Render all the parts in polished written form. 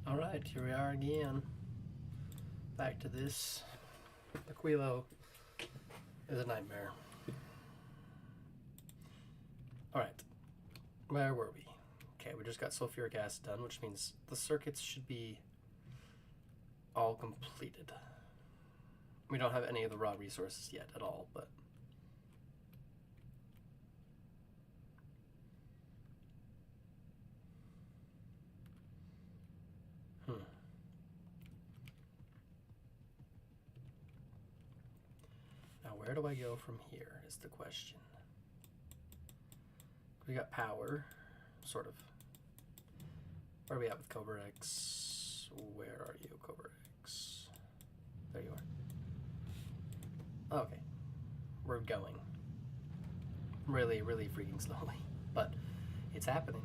Alright, here we are again. Back to this. Aquilo is a nightmare. Alright, where were we? Okay, we just got sulfuric acid done, which means the circuits should be all completed. We don't have any of the raw resources yet at all, but Now where do I go from here is the question. We got power, sort of. Where are we at with Cobra X? Where are you, Cobra X? There you are. Okay. We're going. Really, really freaking slowly. But it's happening.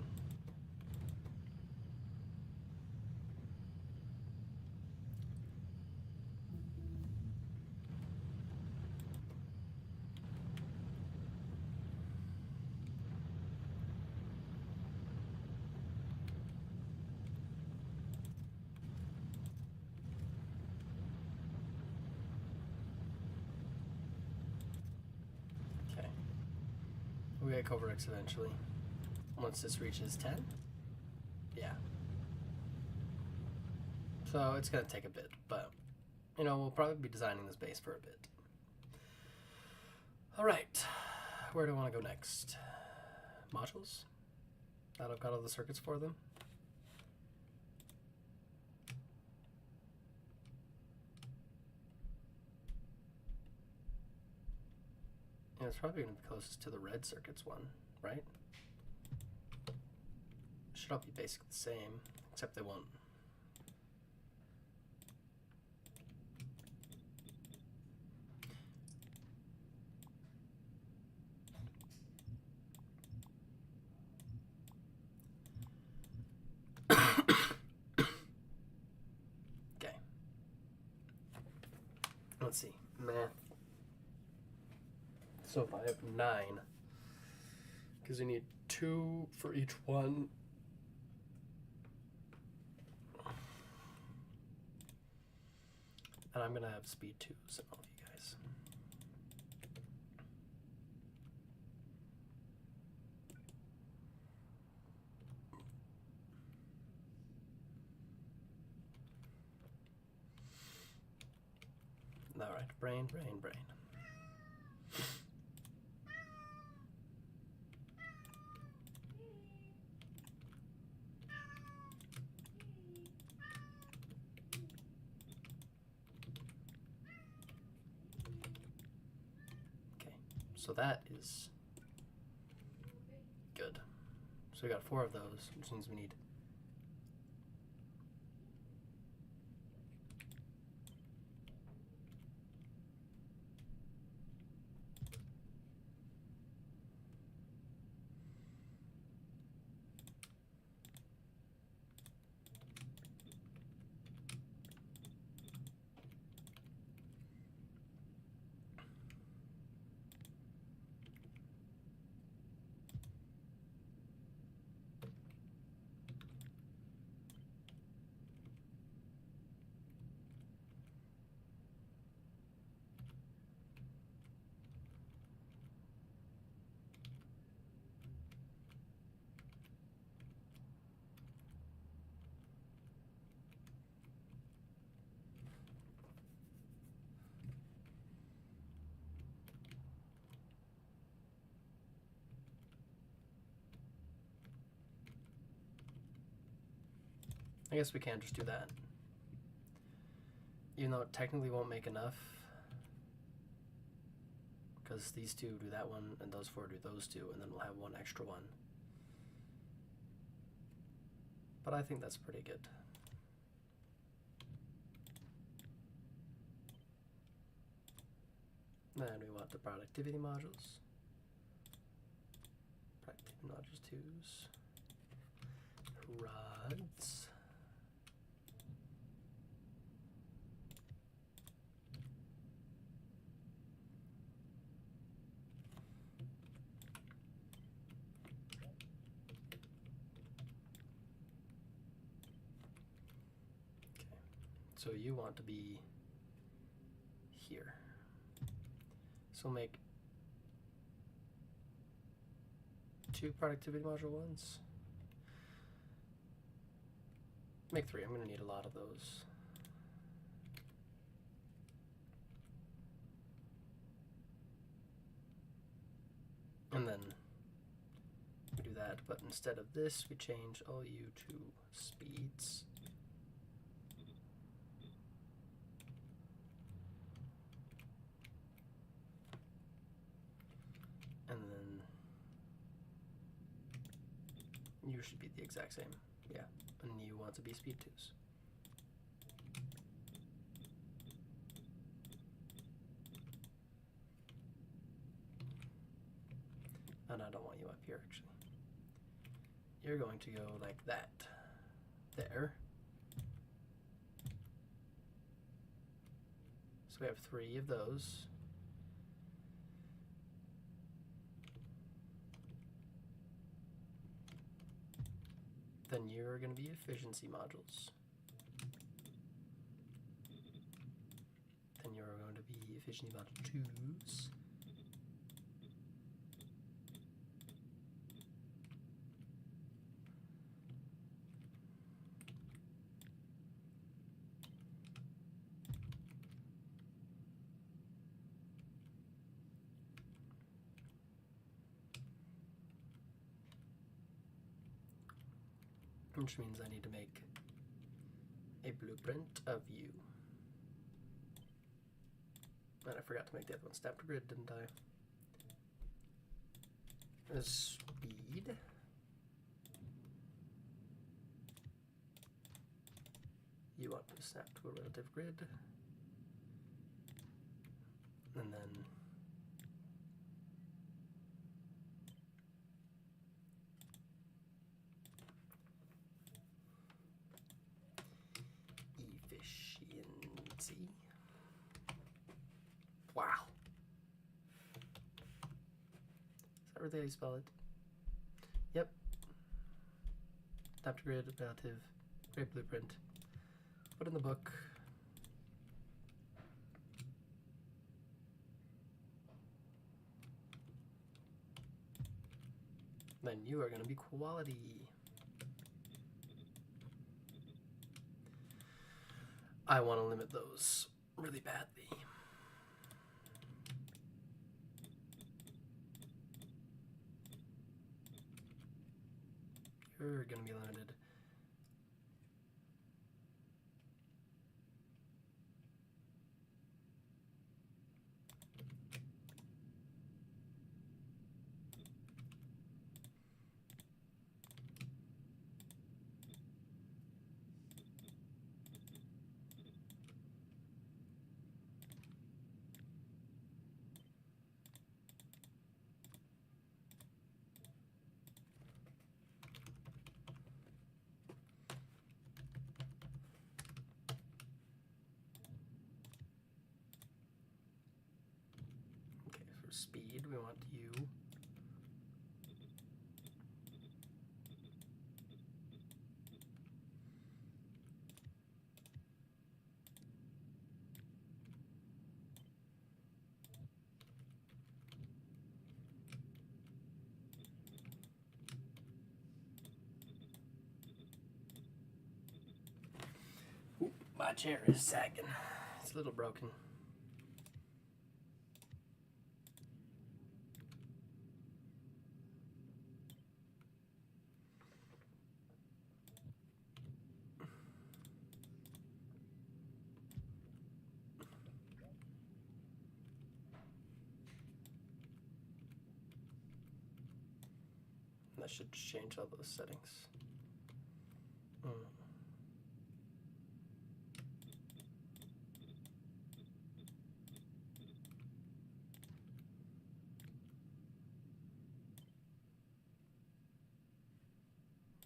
We get Cobra X eventually. Once this reaches 10. Yeah. So it's going to take a bit, but, you know, we'll probably be designing this base for a bit. Alright. Where do I want to go next? Modules? That I've got all the circuits for them. Yeah, it's probably going to be closest to the red circuits one, right? Should all be basically the same, except they won't. Okay. Let's see. Math. So if I have 9, because we need 2 for each one. And I'm going to have speed 2s and all of you guys. Alright, brain. So that is good. So we got 4 of those, which means we need I guess we can't just do that. Even though it technically won't make enough. Because these 2 do that one, and those 4 do those 2, and then we'll have 1 extra one. But I think that's pretty good. Then we want the productivity modules. Productivity modules 2s. Rods. So you want to be here. So make 2 productivity module ones. Make 3. I'm going to need a lot of those. And then we do that, but instead of this, we change all you to speeds. And then you should be the exact same. Yeah, and you want to be speed 2s. And I don't want you up here, actually. You're going to go like that. There. So we have 3 of those. Then you're going to be efficiency modules. Then you're going to be efficiency module 2s. Which means I need to make a blueprint of you. And I forgot to make the other one snap to grid, didn't I? Speed. You want to snap to a relative grid. And then efficiency. Wow. Is that really how you spell it? Yep. Snap to grid, relative, grid blueprint. Put in the book. Then you are going to be quality. I want to limit those really badly. You're going to be limited. For speed, we want you. Ooh, my chair is sagging. It's a little broken. That should change all those settings.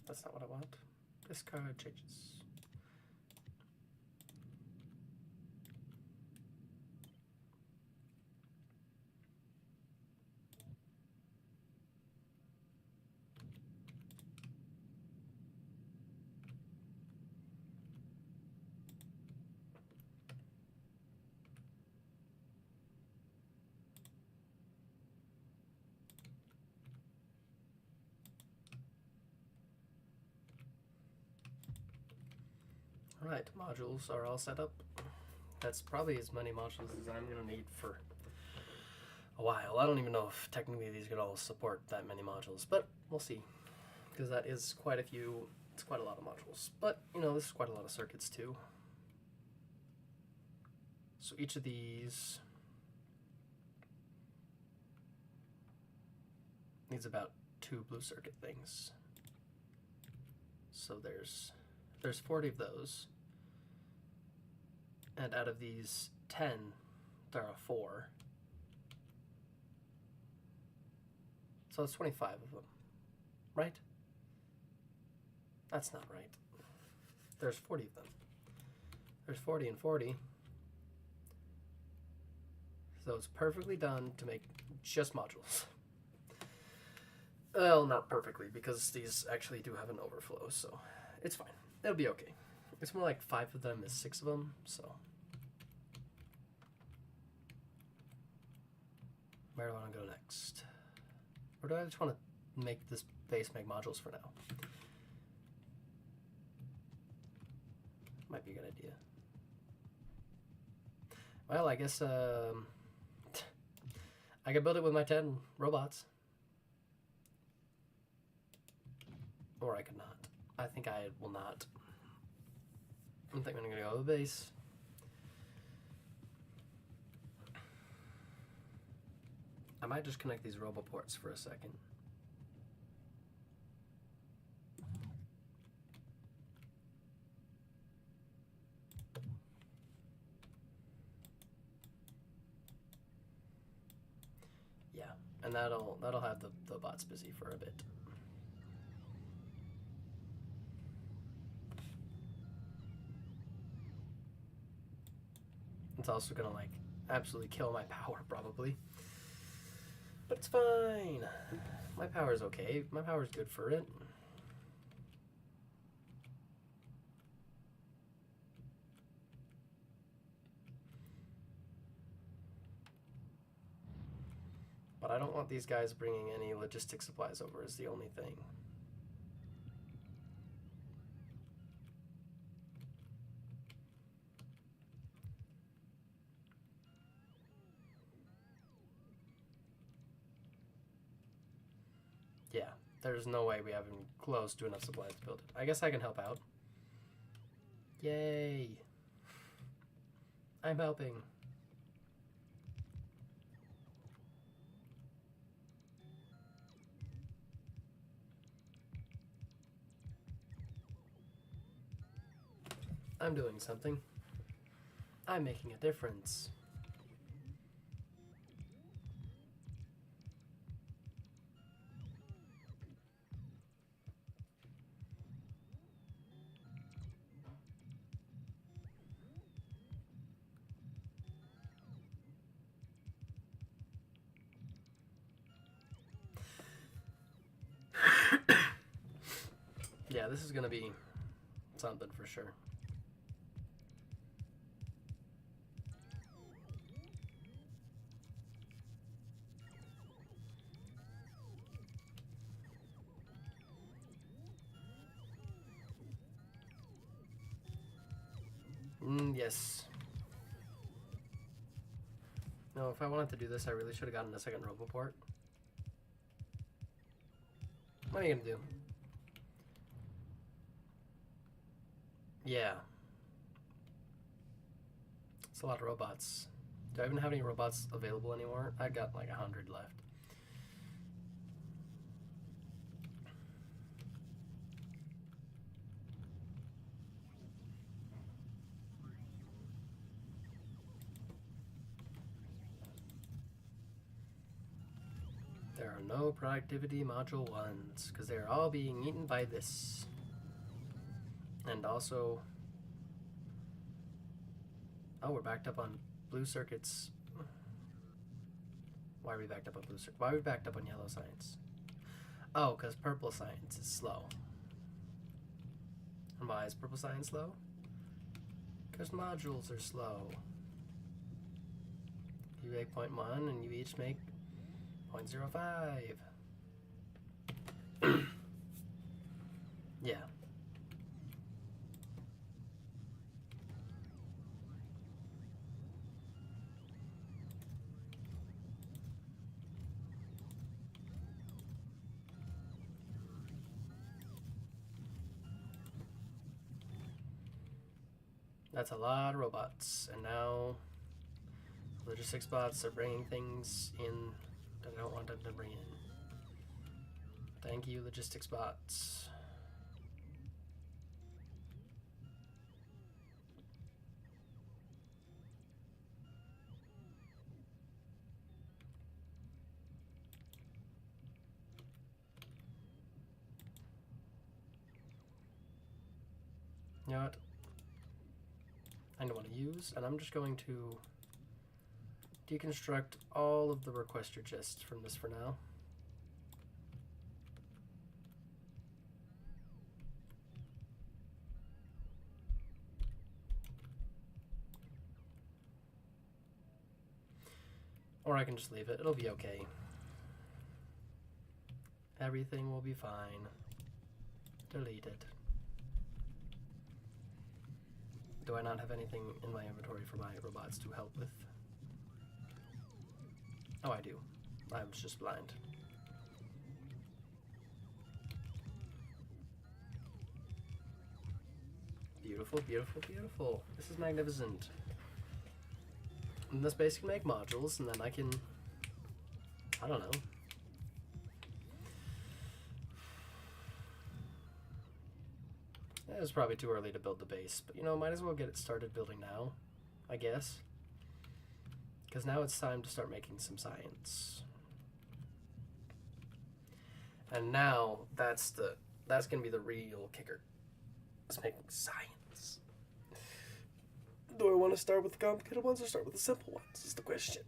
That's not what I want. Discard changes. Right, modules are all set up. That's probably as many modules as I'm going to need for a while. I don't even know if technically these could all support that many modules, but we'll see. Because that is quite a few, it's quite a lot of modules. But, you know, this is quite a lot of circuits too. So each of these needs about 2 blue circuit things. So there's 40 of those. And out of these 10, there are 4. So it's 25 of them, right? That's not right. There's 40 of them. There's 40 and 40. So it's perfectly done to make just modules. Well, not perfectly, because these actually do have an overflow, so it's fine. It'll be okay. It's more like 5 of them is 6 of them, so. Where do I want to go next? Or do I just want to make this base make modules for now? Might be a good idea. Well, I guess I could build it with my 10 robots. Or I could not. I think I will not. I think I'm going to go to the base. I might just connect these roboports for a second. Yeah, and that'll have the bots busy for a bit. It's also gonna like absolutely kill my power probably. But it's fine. My power's okay. My power's good for it. But I don't want these guys bringing any logistic supplies over is the only thing. Yeah, there's no way we have even close to enough supplies to build it. I guess I can help out. Yay! I'm helping. I'm doing something. I'm making a difference. Yeah, this is gonna be something for sure. Yes. No, if I wanted to do this, I really should have gotten a second roboport. What are you gonna do? Yeah. It's a lot of robots. Do I even have any robots available anymore? I got like 100 left. There are no productivity module ones because they're all being eaten by this. And also, oh, we're backed up on blue circuits. Why are we backed up on blue circuits? Why are we backed up on yellow science? Oh, because purple science is slow. And why is purple science slow? Because modules are slow. You make 0.1 and you each make 0.05. Yeah. That's a lot of robots. And now logistics bots are bringing things in that I don't want them to bring in. Thank you, logistics bots. You know what? I don't want to use, and I'm just going to deconstruct all of the requester chests from this for now. Or I can just leave it. It'll be okay. Everything will be fine. Delete it. Do I not have anything in my inventory for my robots to help with? Oh, I do. I was just blind. Beautiful, beautiful, beautiful. This is magnificent. And this base can make modules, and then I can... I don't know. It's probably too early to build the base, but you know, might as well get it started building now, I guess. Because now it's time to start making some science. And now that's gonna be the real kicker. It's making science. Do I want to start with the complicated ones or start with the simple ones? Is the question.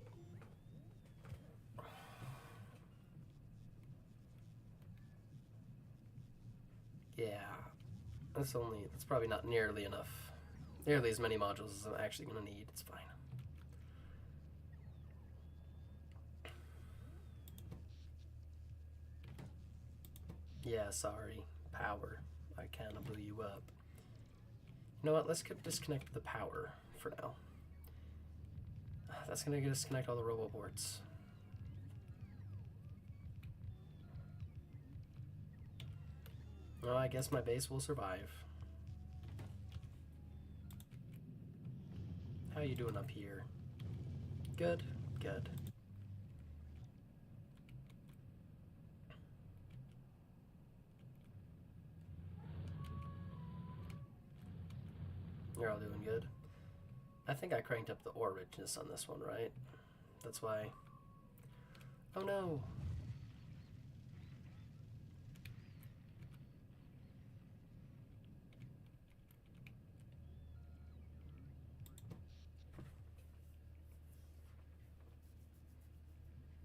Yeah. That's probably not nearly enough. Nearly as many modules as I'm actually going to need. It's fine. Yeah, sorry. Power. I kind of blew you up. You know what? Let's disconnect the power for now. That's going to disconnect all the roboports. Well, I guess my base will survive. How you doing up here? Good, good. You're all doing good. I think I cranked up the ore richness on this one, right? That's why... Oh no!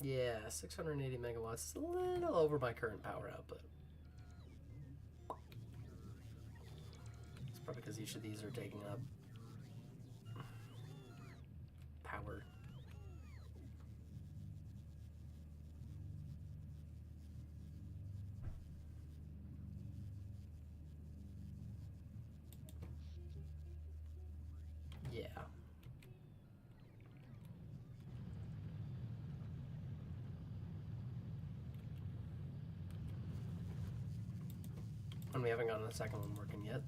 Yeah, 680 megawatts is a little over my current power output. It's probably because each of these are taking up power. Yeah. And we haven't gotten the second one working yet.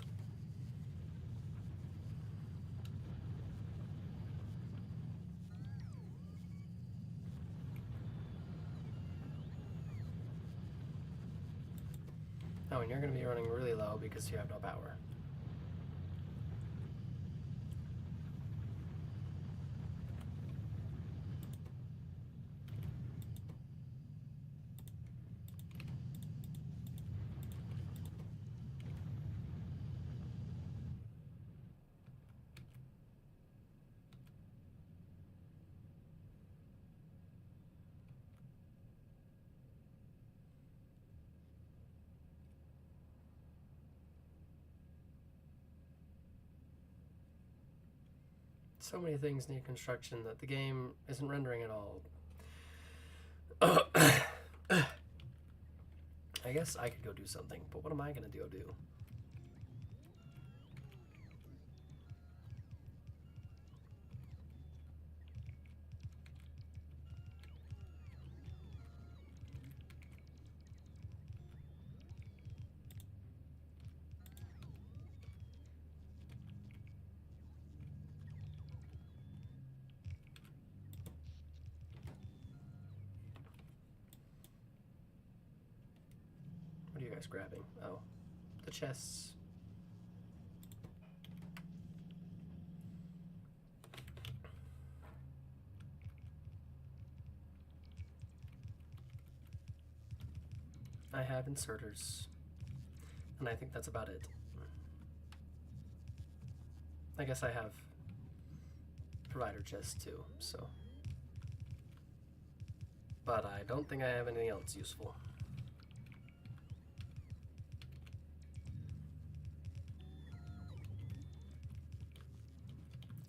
Oh, and you're going to be running really low because you have no power. So many things need construction that the game isn't rendering at all. I guess I could go do something, but what am I going to go do? you guys grabbing? Oh, the chests. I have inserters, and I think that's about it. I guess I have provider chests too, so. But I don't think I have anything else useful.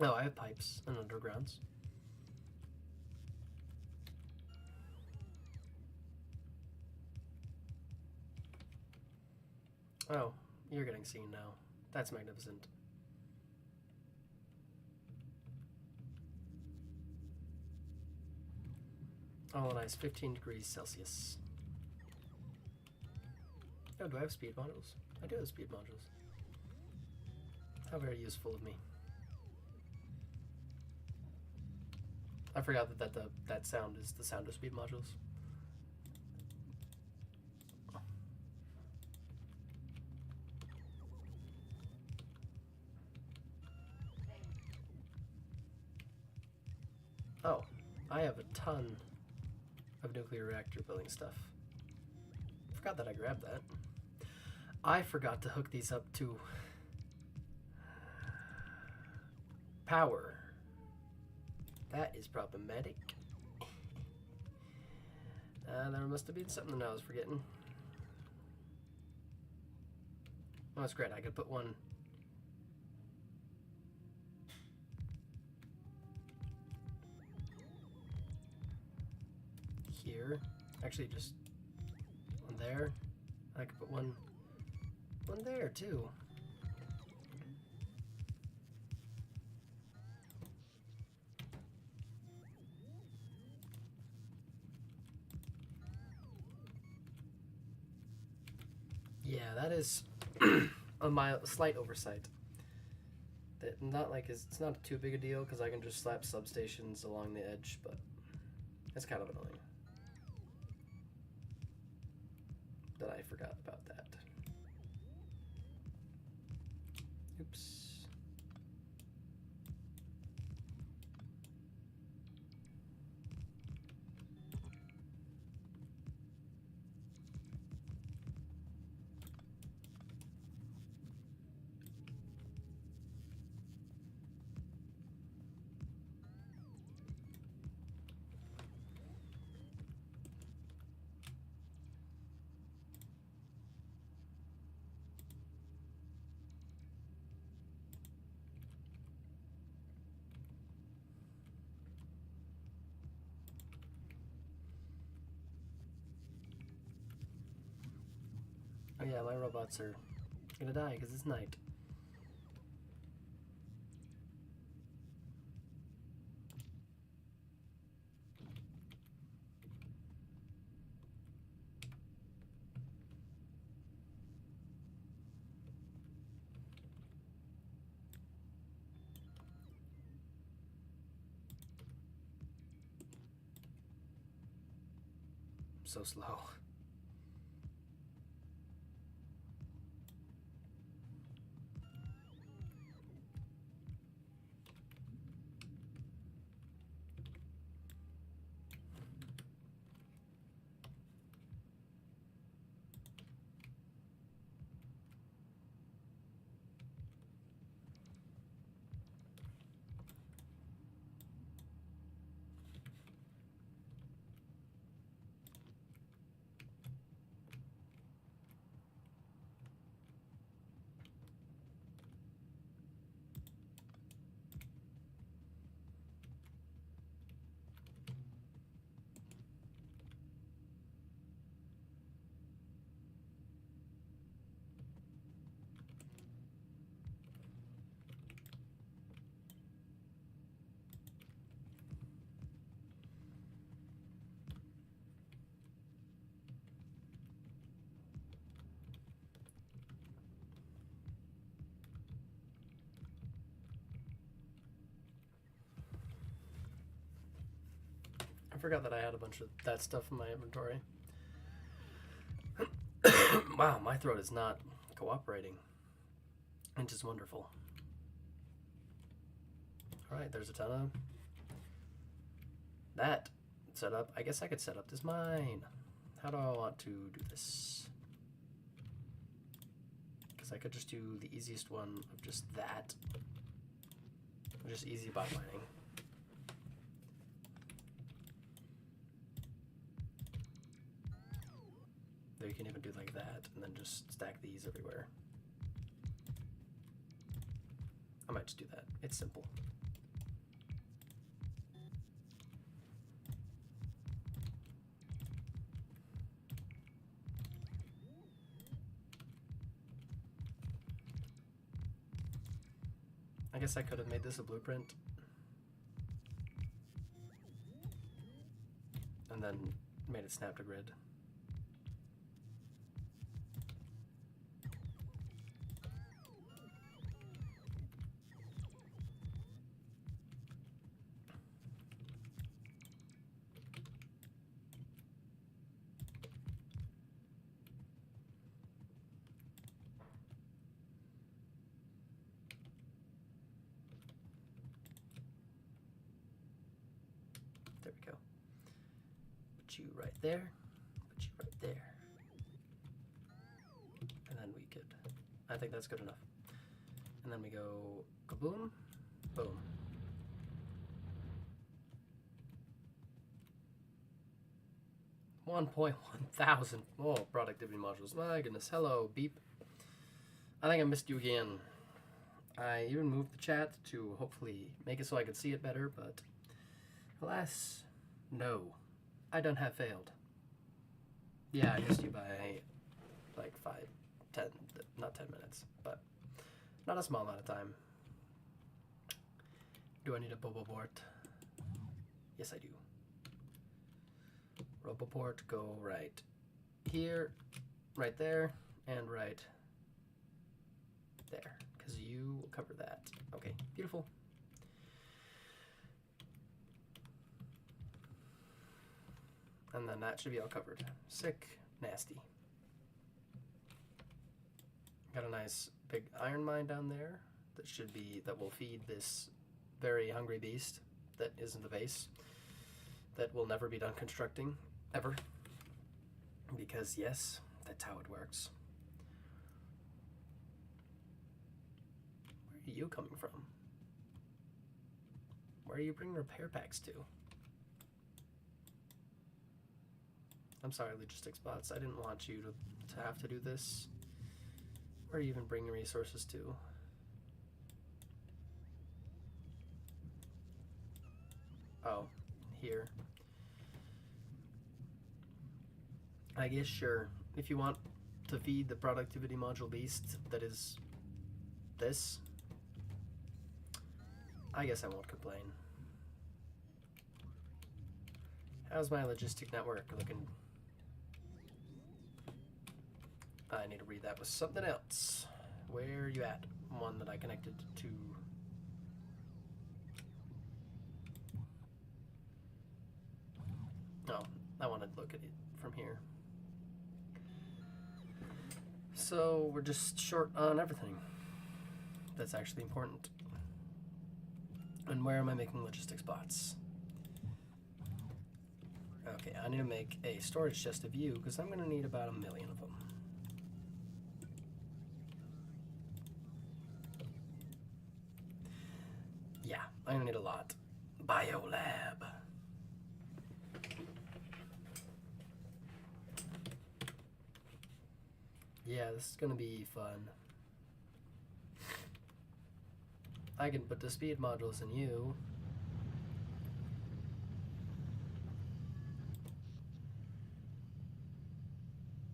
Oh, I have pipes and undergrounds. Oh, you're getting seen now. That's magnificent. Oh, nice. 15 degrees Celsius. Oh, do I have speed modules? I do have speed modules. How very useful of me. I forgot that sound is the sound of speed modules. Oh, I have a ton of nuclear reactor building stuff. Forgot that I grabbed that. I forgot to hook these up to power. That is problematic. There must have been something I was forgetting. Oh, that's great. I could put one here. Actually, just one there. I could put one there too. Yeah, that is a slight oversight. That not like it's not too big a deal because I can just slap substations along the edge, but it's kind of annoying that I forgot about that. Oops. Oh yeah, my robots are gonna die because it's night. So slow. I forgot that I had a bunch of that stuff in my inventory. Wow, my throat is not cooperating, which is wonderful. Alright, there's a ton of that set up. I guess I could set up this mine. How do I want to do this? Because I could just do the easiest one of just that. Just easy bot mining. There you can even do like that, and then just stack these everywhere. I might just do that. It's simple. I guess I could have made this a blueprint. And then made it snap to grid. There we go. Put you right there. Put you right there. And then we could, I think that's good enough. And then we go kaboom, boom. $1.1 thousand. Oh, productivity modules. My goodness. Hello, beep. I think I missed you again. I even moved the chat to hopefully make it so I could see it better, but alas, no. I done have failed. Yeah, I missed you by like 5, 10, not 10 minutes, but not a small amount of time. Do I need a Boboport? Yes, I do. Roboport, go right here, right there, and right there, because you will cover that. Okay, beautiful. And then that should be all covered. Sick, nasty. Got a nice big iron mine down there that should be, that will feed this very hungry beast that is in the base that will never be done constructing, ever. Because yes, that's how it works. Where are you coming from? Where are you bringing repair packs to? I'm sorry, logistics bots. I didn't want you to have to do this. Where are you even bringing resources to? Oh, here. I guess sure. If you want to feed the productivity module beast that is this, I guess I won't complain. How's my logistic network looking? I need to read that with something else. Where are you at? One that I connected to. Oh, I want to look at it from here. So we're just short on everything. That's actually important. And where am I making logistics bots? Okay, I need to make a storage chest of you because I'm going to need about 1 million of them. Yeah, I'm going to need a lot. Biolab. Yeah, this is going to be fun. I can put the speed modules in you.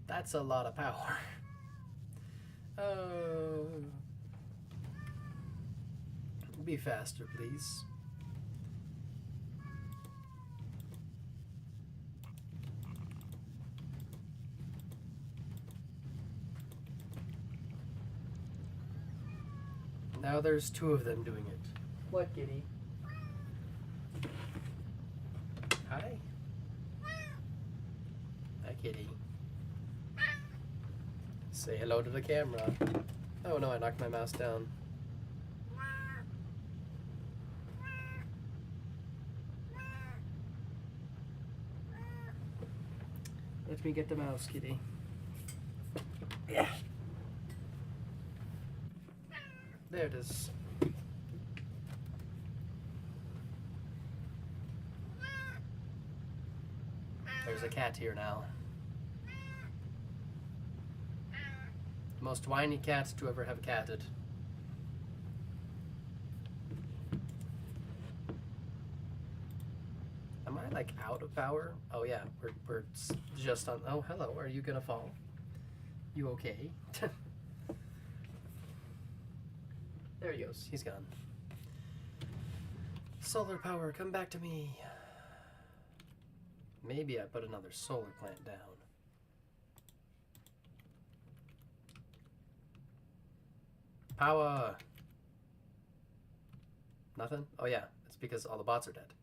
That's a lot of power. Oh. Be faster, please. Now there's 2 of them doing it. What, kitty? Hi. Hi, kitty. Say hello to the camera. Oh no, I knocked my mouse down. Let me get the mouse, kitty. Yeah. There it is. There's a cat here now. The most whiny cat to ever have catted. Am I like out of power? Oh yeah, we're just on. Oh hello, are you gonna fall? You okay? There he goes. He's gone. Solar power, come back to me. Maybe I put another solar plant down. Power. Nothing? Oh yeah, it's because all the bots are dead.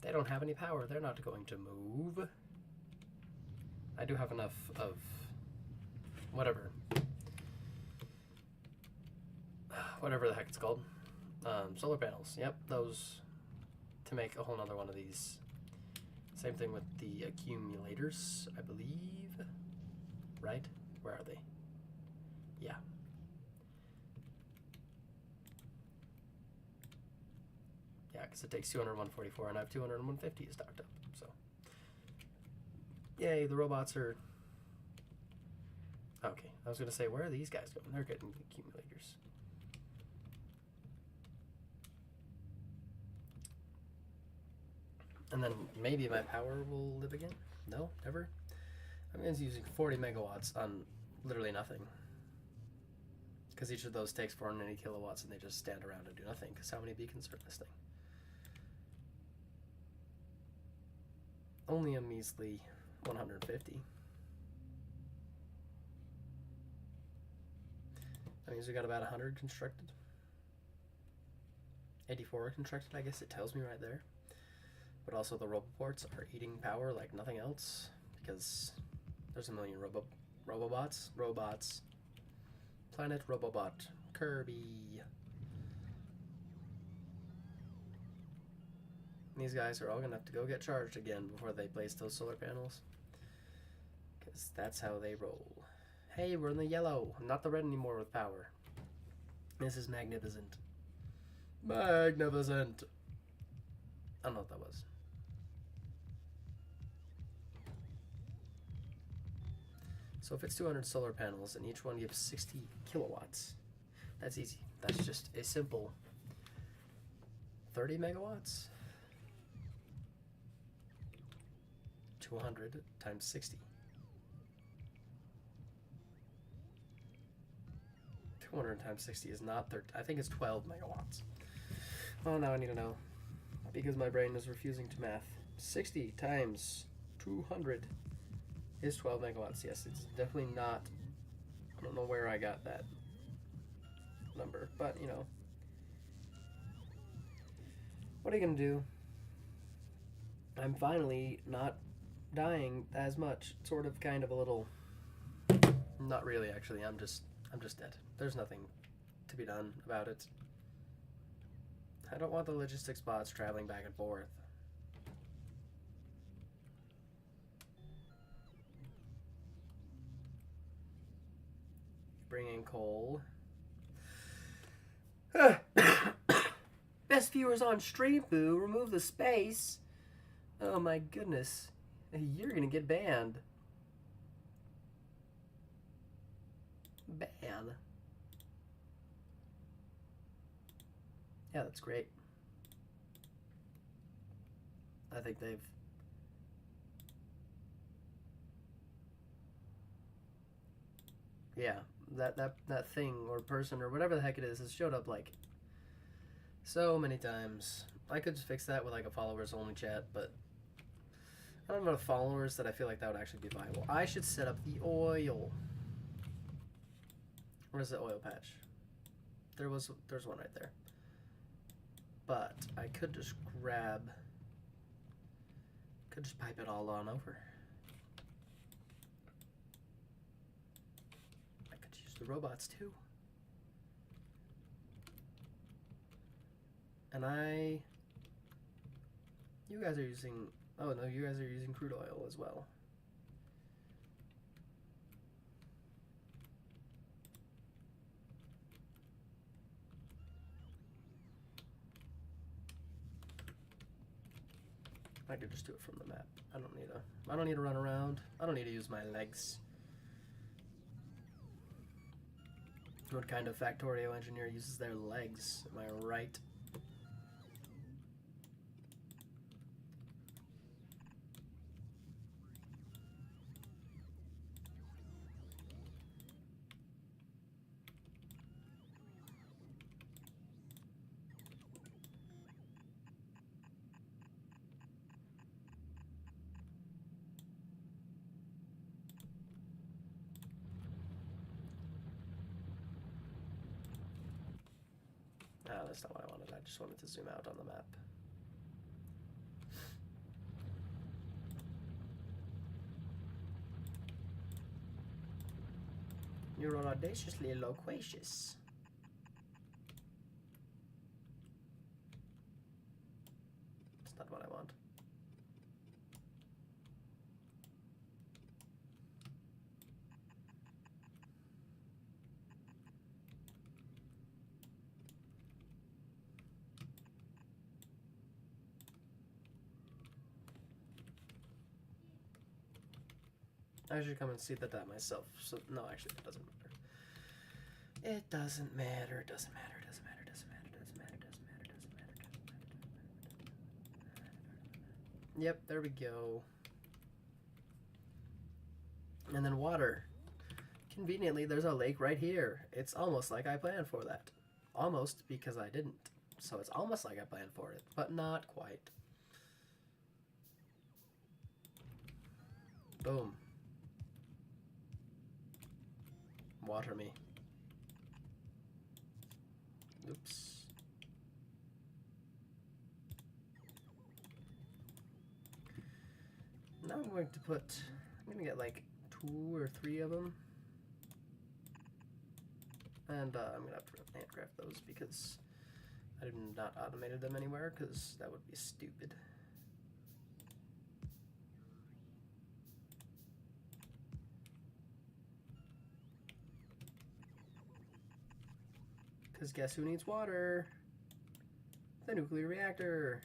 They don't have any power. They're not going to move. I do have enough of whatever. Whatever the heck it's called. Solar panels. Yep, those to make a whole nother one of these. Same thing with the accumulators, I believe. Right? Where are they? Yeah. Yeah, because it takes 200 144 and I have 200 150 stocked up. So, yay, the robots are. Okay, I was going to say, where are these guys going? They're getting the accumulators. And then maybe my power will live again? No, never. I'm using 40 megawatts on literally nothing. Because each of those takes 480 kilowatts and they just stand around and do nothing. Because how many beacons are in this thing? Only a measly 150. That means we got about 100 constructed. 84 constructed, I guess it tells me right there. But also the roboports are eating power like nothing else. Because there's a million robobots. Planet Robobot. Kirby. These guys are all gonna have to go get charged again before they place those solar panels. Because that's how they roll. Hey, we're in the yellow. Not the red anymore with power. This is magnificent. Magnificent. I don't know what that was. So if it's 200 solar panels and each one gives 60 kilowatts, that's easy. That's just a simple 30 megawatts. 200 times 60. 200 times 60 is not 30. I think it's 12 megawatts. Oh, now I need to know. Because my brain is refusing to math. 60 times 200 is 12 megawatts. Yes, it's definitely not. I don't know where I got that number. But, you know. What are you going to do? I'm finally not dying as much. Sort of, kind of, a little. Not really, actually. I'm just dead. There's nothing to be done about it. I don't want the logistics bots traveling back and forth. Bring in coal. Best viewers on stream, boo. Remove the space. Oh my goodness. You're gonna get banned. Ban. Yeah, that's great. I think they've... Yeah, that thing or person or whatever the heck it is has showed up like so many times. I could just fix that with like a followers only chat, but I don't have enough followers that I feel like that would actually be viable. I should set up the oil. Where's the oil patch? There's one right there. But I could just pipe it all on over. the robots too. And you guys are using, oh no, you guys are using crude oil as well. I could just do it from the map. I don't need to run around. I don't need to use my legs. What kind of Factorio engineer uses their legs? Am I right? Ah, that's not what I wanted. I just wanted to zoom out on the map. You're audaciously loquacious. That's not what I want. I should come and see that myself. So no, actually, it doesn't matter. It doesn't matter. It doesn't matter. It doesn't matter. It doesn't matter. It doesn't matter. It doesn't matter. It doesn't matter. It doesn't matter. Yep, there we go. And then water. Conveniently, there's a lake right here. It's almost like I planned for that. Almost, because I didn't. So it's almost like I planned for it, but not quite. Boom. Water me. Oops. Now I'm going to get like 2 or 3 of them. And I'm going to have to handcraft those because I have not automated them anywhere because that would be stupid. Because guess who needs water? The nuclear reactor.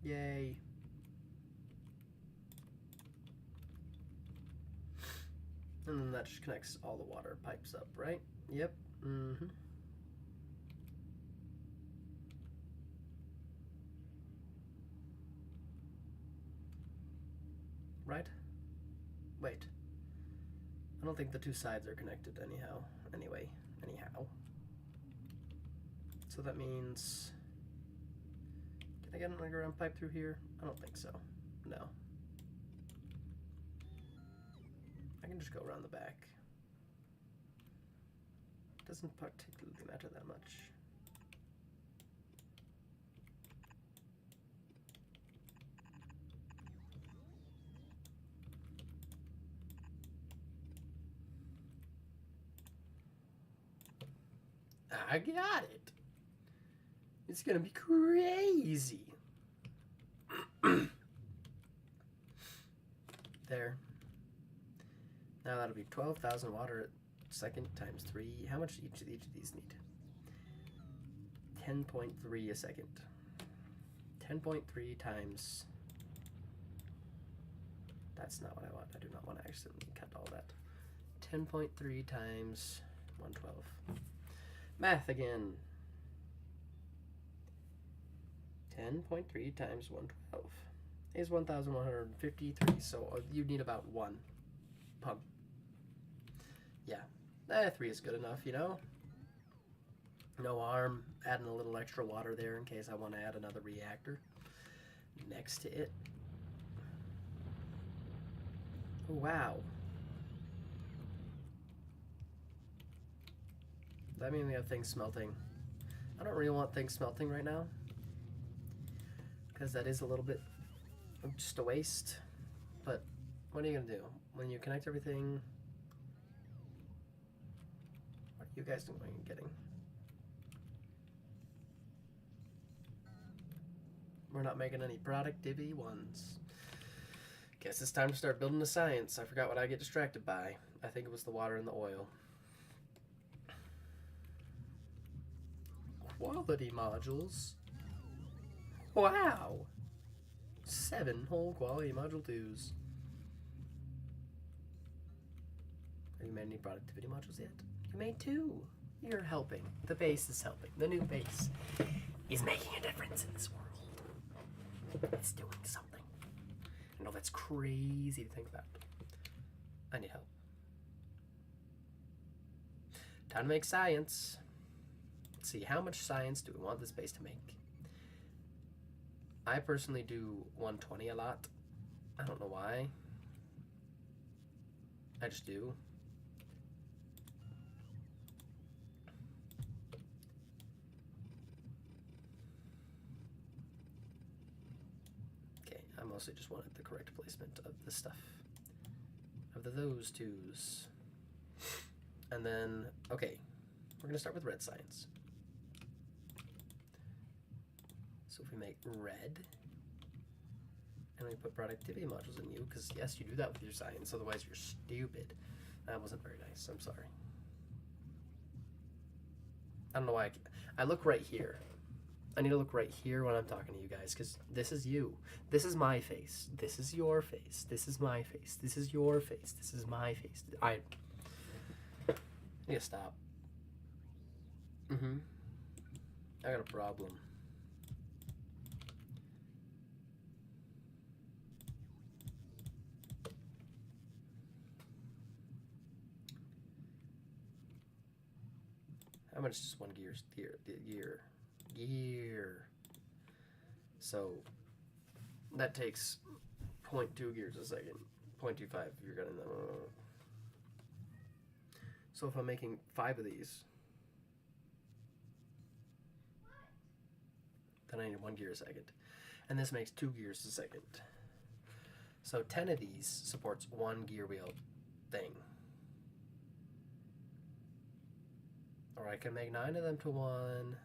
Yay. And then that just connects all the water pipes up, right? Yep. Mm-hmm. Right? Wait. I don't think the 2 sides are connected anyhow. Anyhow. So that means... Can I get an underground pipe through here? I don't think so. No. I can just go around the back. Doesn't particularly matter that much. I got it. It's gonna be crazy. There. Now that'll be 12,000 water a second times 3. How much each of these need? 10.3 a second. 10.3 times... That's not what I want. I do not want to accidentally cut all that. 10.3 times 112. Math again. 10.3 times 112 is 1,153. So you need about 1 pump. Yeah, 3 is good enough, you know? No harm adding a little extra water there in case I want to add another reactor next to it. Oh, wow. Does that mean we have things smelting? I don't really want things smelting right now, because that is a little bit just a waste. But what are you gonna do when you connect everything? What are you guys doing? Getting? We're not making any productivity ones. Guess it's time to start building the science. I forgot what I get distracted by. I think it was the water and the oil. Quality modules. Wow! 7 whole quality module 2s. Have you made any productivity modules yet? You made 2. You're helping. The base is helping. The new base is making a difference in this world. It's doing something. I know that's crazy to think about. I need help. Time to make science. Let's see, how much science do we want this base to make? I personally do 120 a lot. I don't know why. I just do. Okay, I mostly just wanted the correct placement of the stuff. Of those twos. And then, okay, we're gonna start with red science. So if we make red, and we put productivity modules in you, because yes, you do that with your science, otherwise you're stupid. That wasn't very nice, I'm sorry. I don't know why I look right here. I need to look right here when I'm talking to you guys, because this is you. This is my face. This is your face. This is my face. This is your face. This is my face. I need to stop. I got a problem. How much is one gear? So that takes 0.2 gears a second. 0.25 if you're gonna know. So if I'm making 5 of these, then I need 1 gear a second. And this makes 2 gears a second. So 10 of these supports 1 gear wheel thing. Or I can make 9 of them to 1.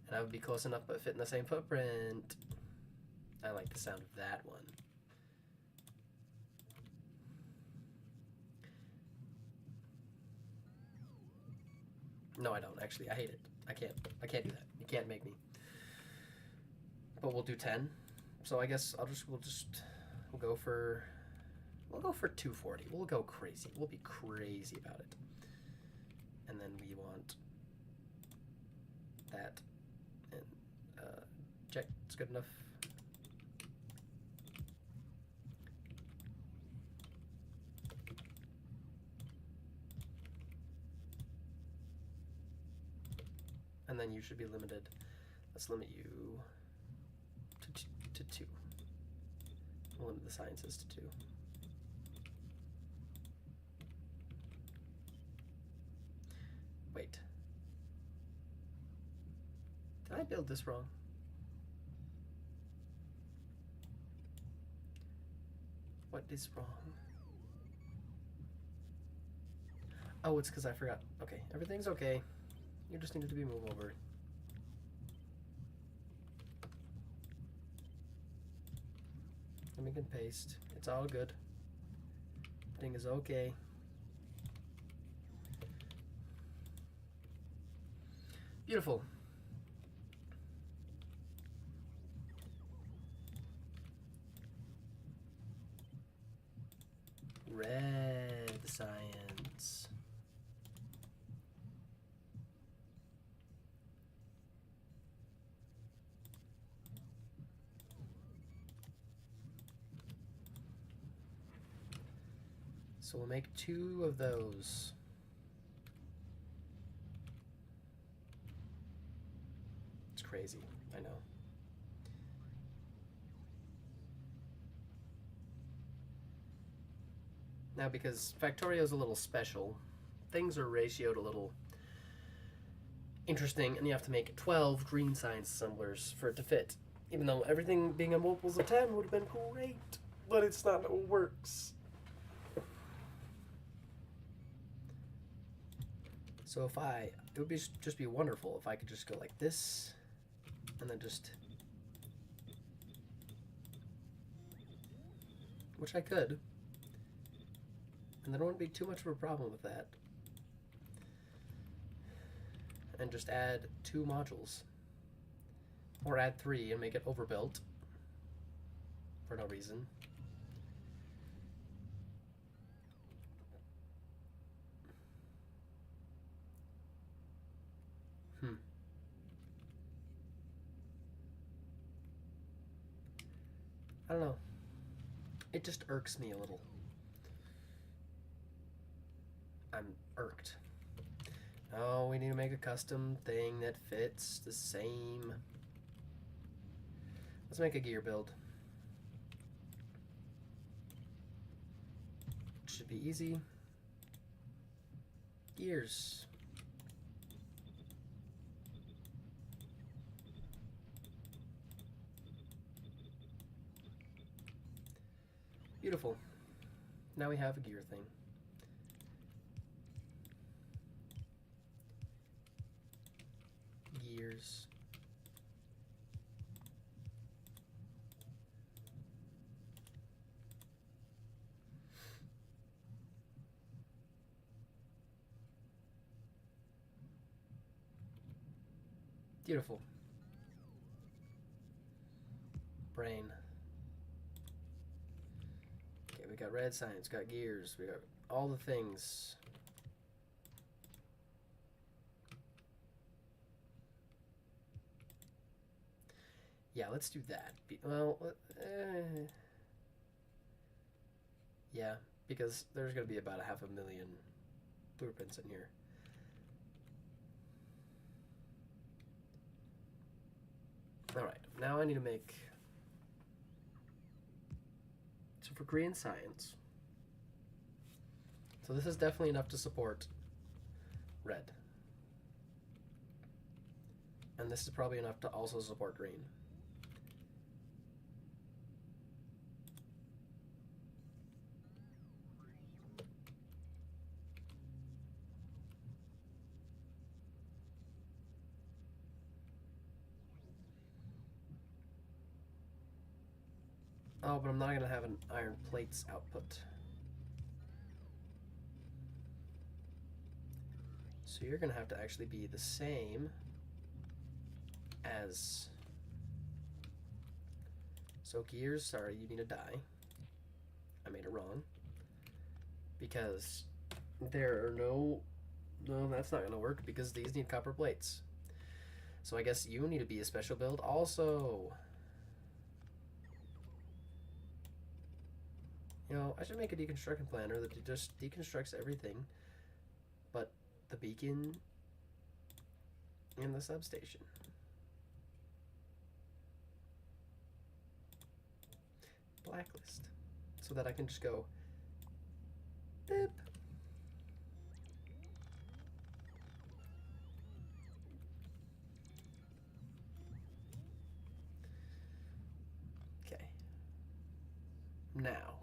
And I would be close enough but fit in the same footprint. I like the sound of that one. No, I don't actually. I hate it. I can't do that. You can't make me. But we'll do 10. So I guess we'll go for 240. We'll go crazy. We'll be crazy about it. And then we want that, and check, it's good enough. And then you should be limited. Let's limit you to 2. We'll limit the sciences to 2. Wait. Did I build this wrong? What is wrong? Oh, it's because I forgot. Okay, everything's okay. You just needed to be moved over. And we can paste. It's all good. Everything is okay. Beautiful. Red science. So we'll make 2 of those. It's crazy, I know. Now, because Factorio is a little special, things are ratioed a little interesting, and you have to make 12 green science assemblers for it to fit Even though everything being on multiples of 10 would have been great, but it's not how it works. So if it would be just be wonderful if I could just go like this, and then just, which I could, and there wouldn't be too much of a problem with that. And just add 2 modules. Or add 3 and make it overbuilt. For no reason. I don't know. It just irks me a little. I'm irked. Oh, we need to make a custom thing that fits the same. Let's make a gear build. Should be easy. Gears. Beautiful. Now we have a gear thing. Gears. Beautiful. Brain. Okay, we got red signs, got gears, we got all the things. Yeah, let's do that. Yeah, because there's going to be about 500,000 blueprints in here. Alright, now I need to make... So for Korean science... So this is definitely enough to support red. And this is probably enough to also support green. Oh, but I'm not going to have an iron plates output. So you're going to have to actually be the same as... So gears, sorry, you need to die. I made it wrong. Because there are no... No, that's not going to work because these need copper plates. So I guess you need to be a special build also. You know, I should make a deconstruction planner that just deconstructs everything but the beacon and the substation. Blacklist. So that I can just go beep. Okay. Now.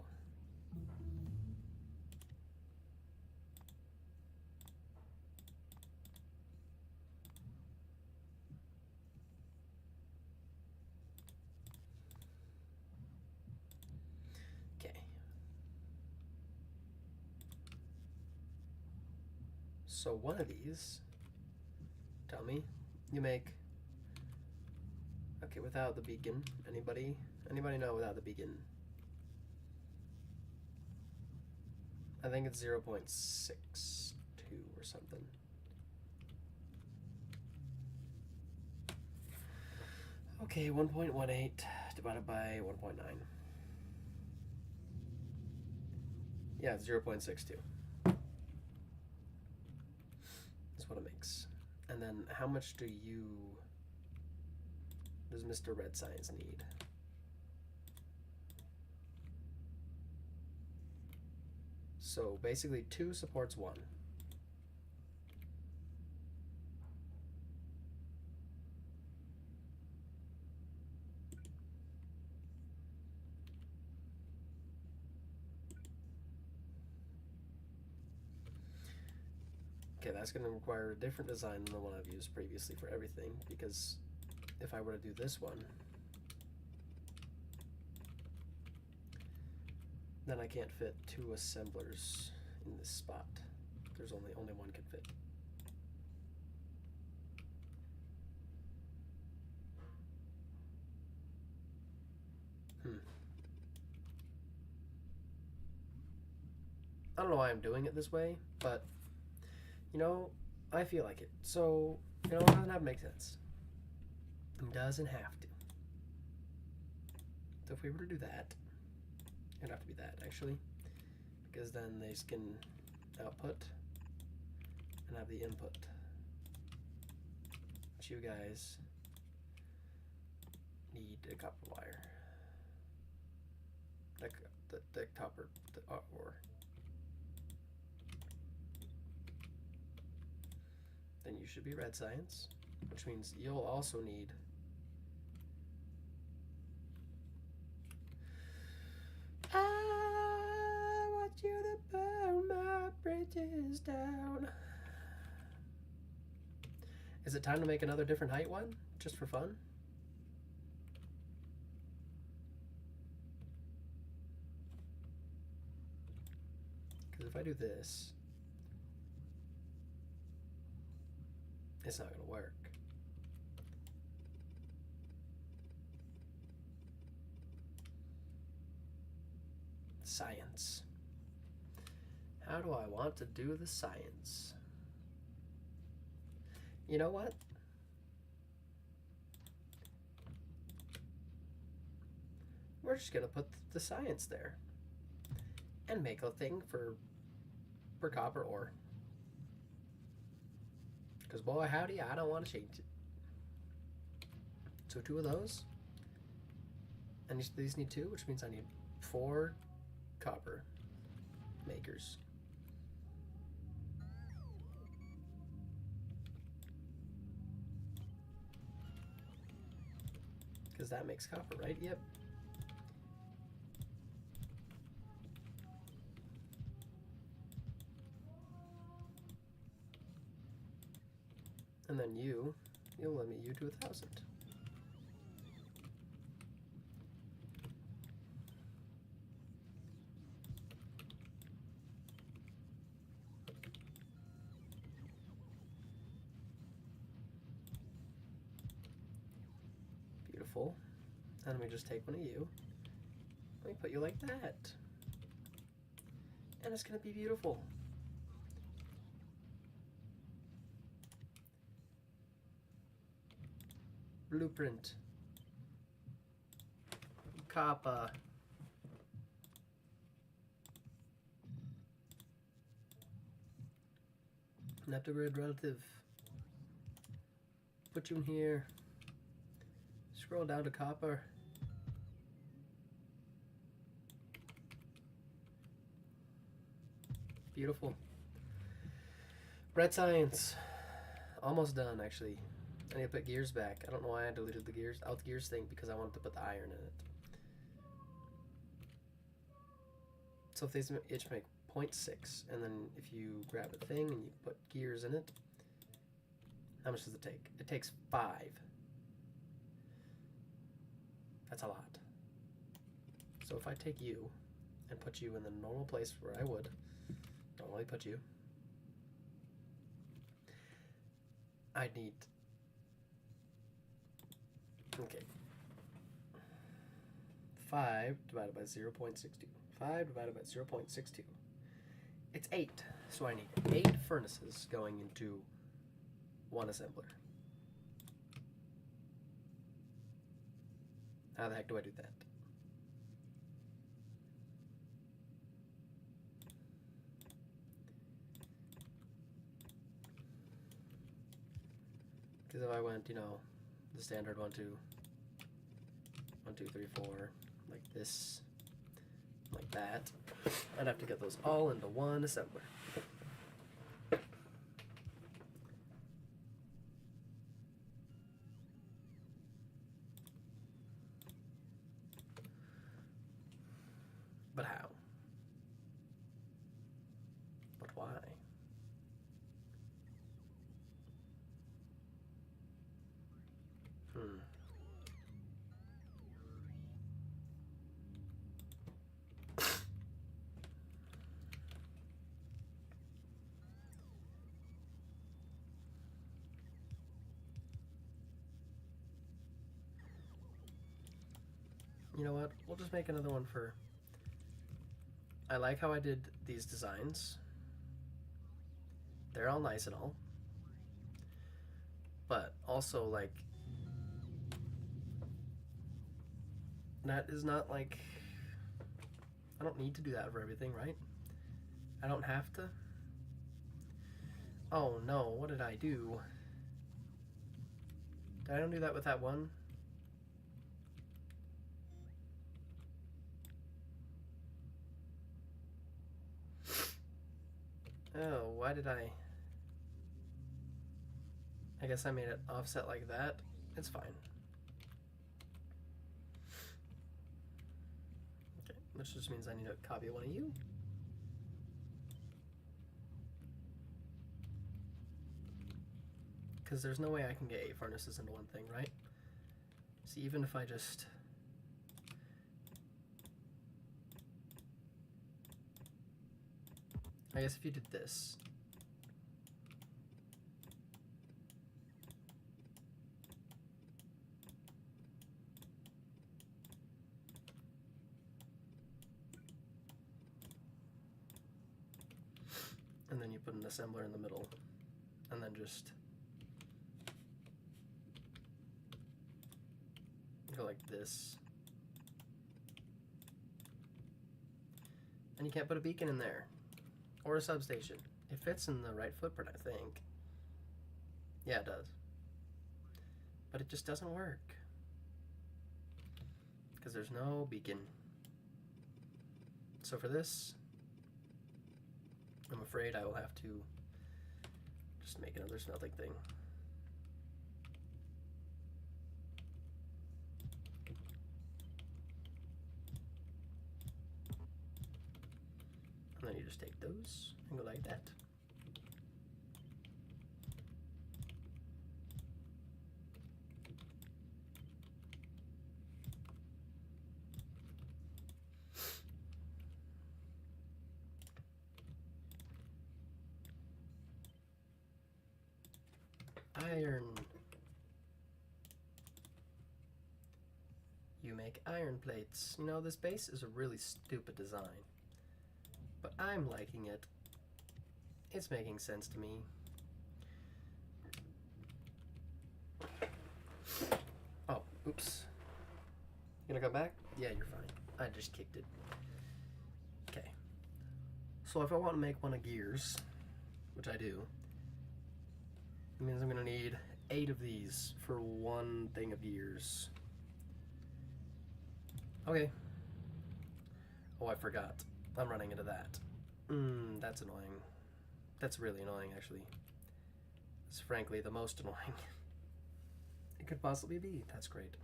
So one of these, tell me, you make, okay, without the beacon, anybody know without the beacon? I think it's 0.62 or something. Okay, 1.18 divided by 1.9. Yeah, it's 0.62. What it makes. And then how much does Mr. Red Science need? So basically 2 supports 1. that's going to require a different design than the one I've used previously for everything, because if I were to do this one, then I can't fit 2 assemblers in this spot. There's only one can fit. I don't know why I'm doing it this way, but you know, I feel like it. So, you know, it doesn't have to make sense. It doesn't have to. So if we were to do that, it'd have to be that actually, because then they can output and have the input. But you guys need a copper wire. The copper ore. Then you should be red science, which means you'll also need I want you to burn my bridges down. Is it time to make another different height one, just for fun? Because if I do this, it's not going to work. Science. How do I want to do the science? You know what? We're just going to put the science there and make a thing for copper ore. Because boy howdy, I don't want to change it. So 2 of those. And these need 2, which means I need 4 copper makers. Because that makes copper, right? Yep. And then you'll limit you to 1,000. Beautiful. And let me just take one of you. Let me put you like that. And it's gonna be beautiful. Blueprint. Kappa. Neptogrid relative. Put you in here. Scroll down to copper. Beautiful. Red science. Almost done, actually. I need to put gears back. I don't know why I deleted the gears out the gears thing, because I wanted to put the iron in it. So if these each make 0.6, and then if you grab a thing and you put gears in it, how much does it take? It takes 5. That's a lot. So if I take you and put you in the normal place where I would normally put you, I need, okay, 5 divided by 0.62. 5 divided by 0.62. It's 8. So I need 8 furnaces going into 1 assembler. How the heck do I do that? Because if I went, you know, the standard 1, 2, 1, 2, 3, 4, like this, like that, I'd have to get those all into 1 assembler. But how? But why? You know what? We'll just make another one for... I like how I did these designs. They're all nice and all. But also, like... that is not like... I don't need to do that for everything, right? I don't have to. Oh no, what did I do? Did I don't do that with that one? Oh, why did I guess I made it offset like that. It's fine. Okay, which just means I need to copy one of you. Because there's no way I can get 8 furnaces into one thing, right? See, even if I just... I guess if you did this... and then you put an assembler in the middle, and then just... go like this. And you can't put a beacon in there. Or a substation. It fits in the right footprint, I think. Yeah, it does. But it just doesn't work. Because there's no beacon. So for this, I'm afraid I will have to just make another smelting thing. And then you just take those and go like that. Iron. You make iron plates. You know, this base is a really stupid design. But I'm liking it. It's making sense to me. Oh, oops. You gonna come back? Yeah, you're fine. I just kicked it. Okay. So if I want to make one of gears, which I do, it means I'm gonna need 8 of these for one thing of gears. Okay. Oh, I forgot. I'm running into that. That's annoying. That's really annoying, actually. It's frankly the most annoying it could possibly be. That's great.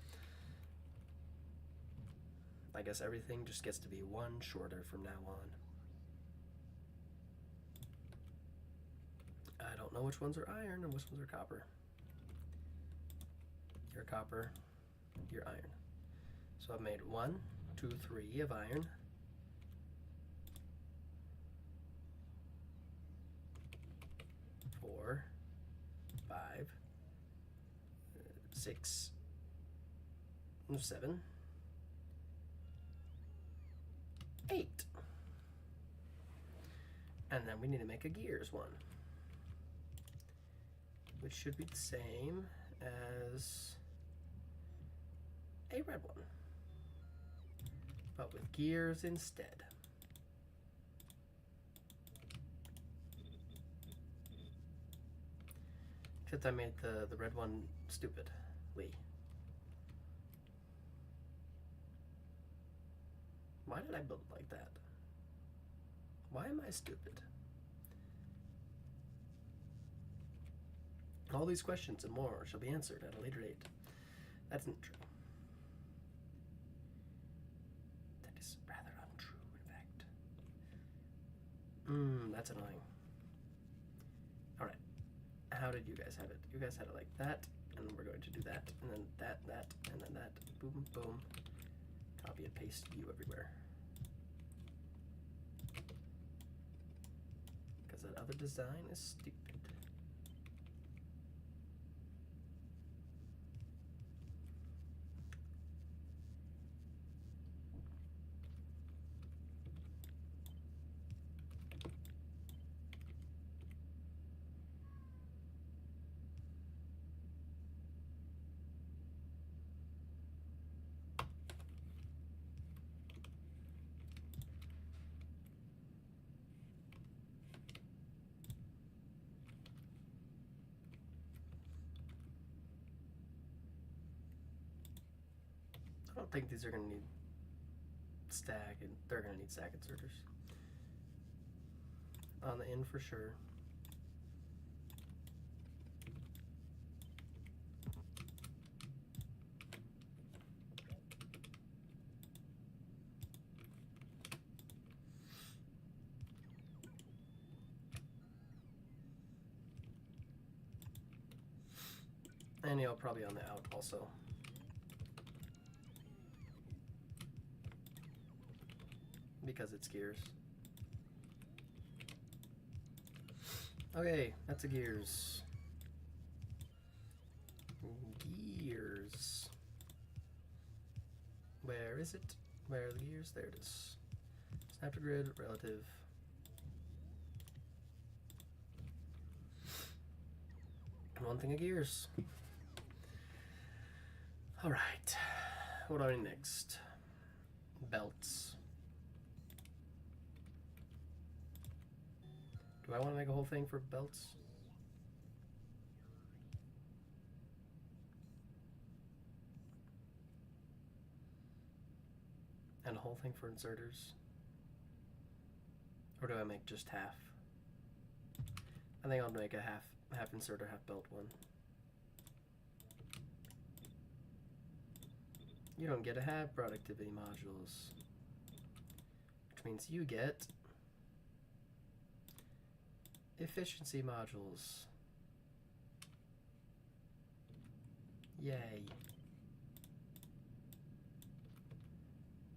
I guess everything just gets to be one shorter from now on. I don't know which ones are iron and which ones are copper. You're copper, you're iron. So I've made 1, 2, 3 of iron. 4, 5, 6, 7, 8. And then we need to make a gears one, which should be the same as a red one, but with gears instead. Except I made the red one stupid. Why did I build it like that? Why am I stupid? All these questions and more shall be answered at a later date. That's not true. That is rather untrue, in fact. That's annoying. Alright. How did you guys have it? You guys had it like that, and we're going to do that, and then that, and then that. Boom, boom. Copy and paste you everywhere. Because that other design is stupid. don't think these are going to need stack, and they're going to need stack inserters. On the in for sure. And you'll probably on the out also. Because it's gears. Okay, that's a gears. Gears. Where is it? Where are the gears? There it is. Snap to grid, relative. One thing of gears. Alright. What do I need next? Belts. Do I want to make a whole thing for belts? And a whole thing for inserters? Or do I make just half? I think I'll make a half inserter, half belt one. You don't get to have productivity modules, which means you get efficiency modules. Yay.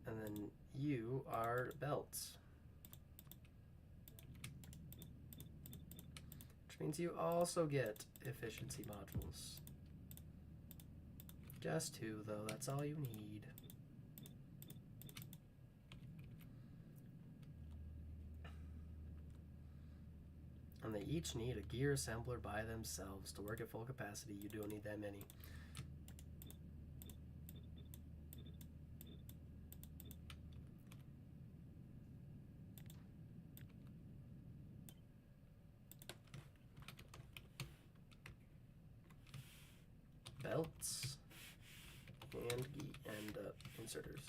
And then you are belts, which means you also get efficiency modules. Just 2 though, that's all you need. And they each need a gear assembler by themselves. To work at full capacity, you don't need that many. Belts and inserters.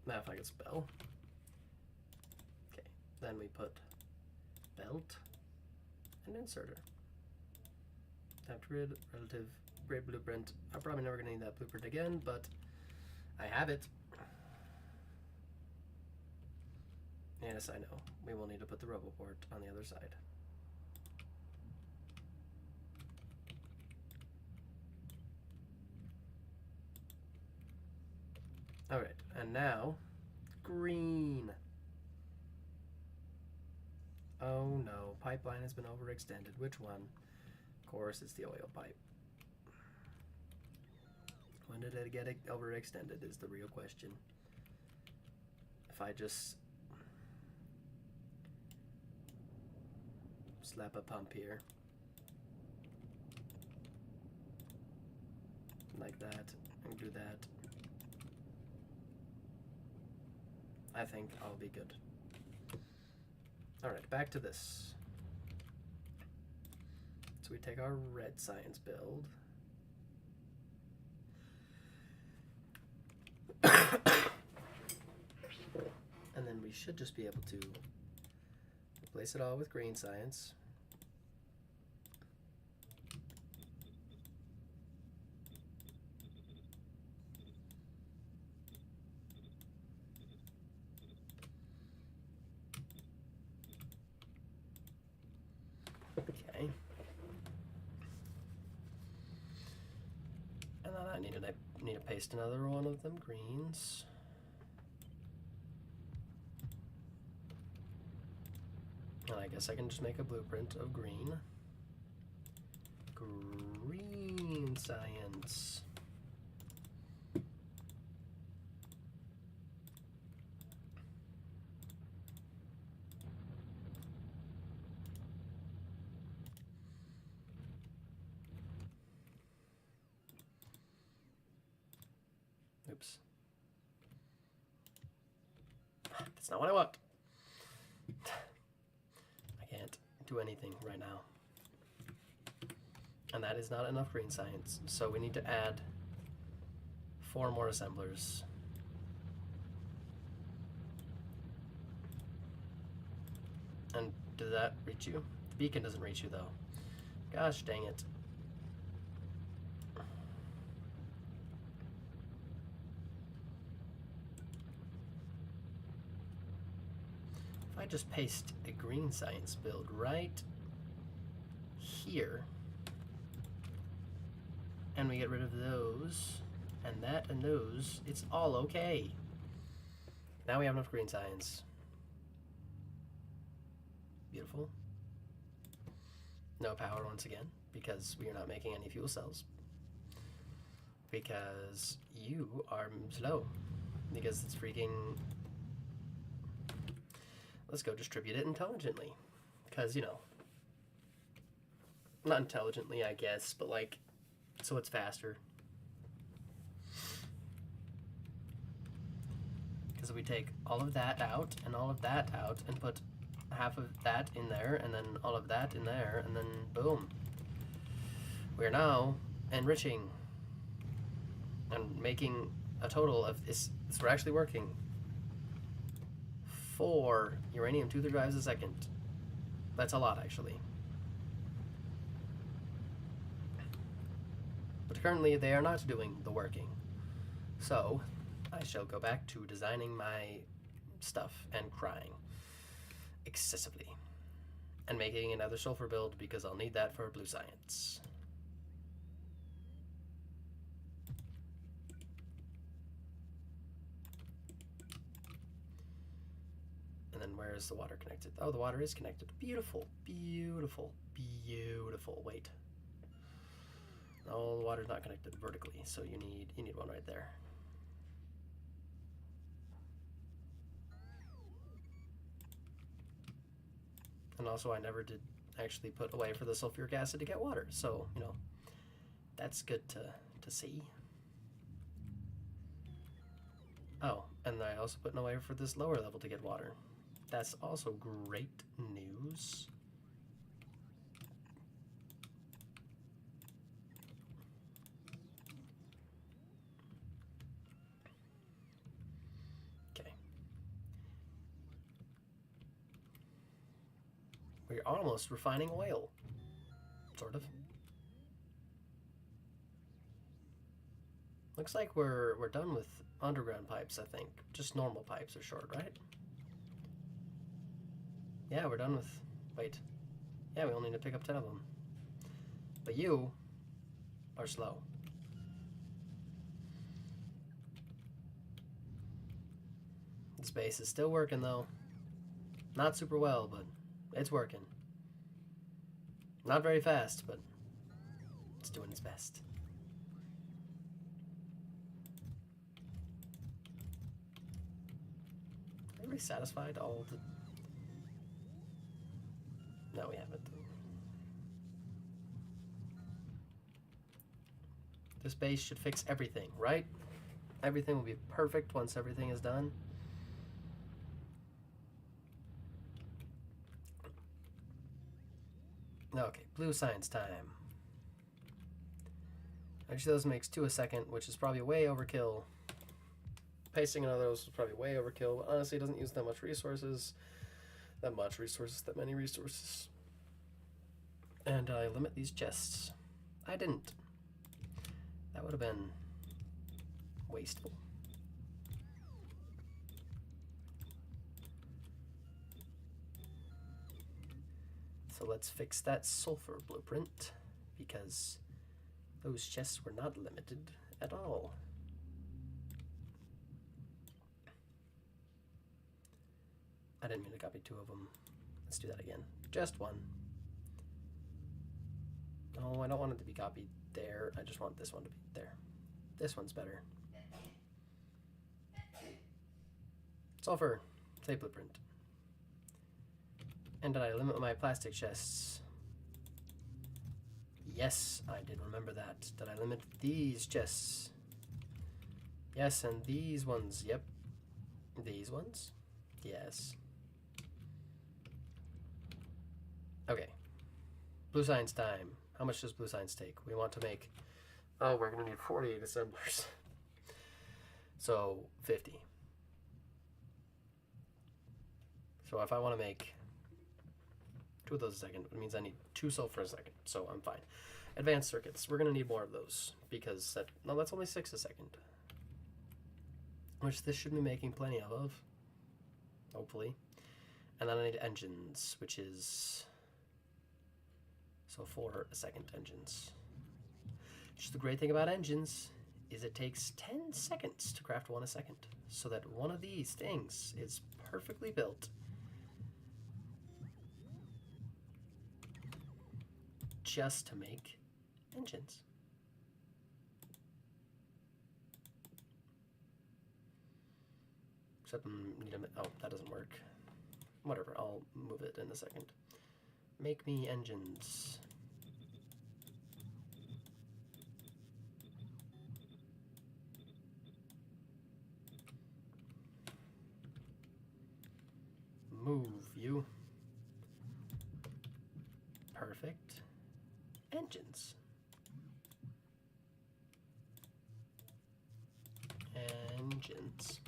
Now if I could spell. Okay, then we put belt and inserter. Tap grid, relative, grid blueprint. I'm probably never gonna need that blueprint again, but I have it. Yes, I know. We will need to put the RoboPort on the other side. Alright, and now, green. Oh no, pipeline has been overextended. Which one? Of course, it's the oil pipe. When did it get overextended is the real question. If I just slap a pump here, like that, and do that, I think I'll be good. Alright, back to this. So we take our red science build. And then we should just be able to replace it all with green science. Okay. And then I need to paste another one of them greens. And I guess I can just make a blueprint of green. Green science. Oops. That's not what I want. I can't do anything right now. And that is not enough green science. So we need to add 4 more assemblers. And did that reach you? The beacon doesn't reach you though. Gosh dang it. If I just paste a green science build right here, and we get rid of those, and that, and those, it's all okay. Now we have enough green science. Beautiful. No power once again, because we are not making any fuel cells. Because you are slow. Because it's freaking... Let's go distribute it intelligently. Because, you know... Not intelligently, I guess, but like... So it's faster. Because if we take all of that out, and all of that out, and put half of that in there, and then all of that in there, and then boom. We're now enriching and making a total of this. We're actually working 4 uranium-2 drives a second. That's a lot, actually. But currently, they are not doing the working. So, I shall go back to designing my stuff and crying excessively. And making another sulfur build because I'll need that for blue science. And then where is the water connected? Oh, the water is connected. Beautiful, beautiful, beautiful. Wait. No, the water's not connected vertically, so you need one right there. And also I never did actually put away for the sulfuric acid to get water, so, you know, that's good to see. Oh, and I also put away for this lower level to get water. That's also great news. We're almost refining oil. Sort of. Looks like we're done with underground pipes, I think. Just normal pipes are short, right? Yeah, we're done with... Wait. Yeah, we only need to pick up 10 of them. But you are slow. This base is still working, though. Not super well, but... It's working. Not very fast, but it's doing its best. Are we satisfied all the... No, we haven't. This base should fix everything, right? Everything will be perfect once everything is done. Okay, blue science time. Actually, those makes 2 a second, which is probably way overkill. Pasting another those is probably way overkill, but honestly, it doesn't use that much resources. That many resources. And I limit these chests. I didn't. That would have been wasteful. So let's fix that sulfur blueprint, because those chests were not limited at all. I didn't mean to copy 2 of them. Let's do that again. Just 1. No, I don't want it to be copied there. I just want this one to be there. This one's better. Sulfur. Say blueprint. And did I limit my plastic chests? Yes, I did remember that. Did I limit these chests? Yes, and these ones. Yep. These ones? Yes. Okay. Blue science time. How much does blue science take? We want to make... Oh, we're going to need 48 assemblers. So 50. So if I want to make 2 of those a second, it means I need 2 sulfur a second. So I'm fine. Advanced circuits. We're going to need more of those because that's only 6 a second. Which this should be making plenty of. Hopefully. And then I need engines, which is... So 4 a second engines. Just the great thing about engines is it takes 10 seconds to craft 1 a second. So that one of these things is perfectly built just to make engines. Except need a... Oh, that doesn't work. Whatever, I'll move it in a second. Make me engines. Move you. Perfect. Engines. Engines.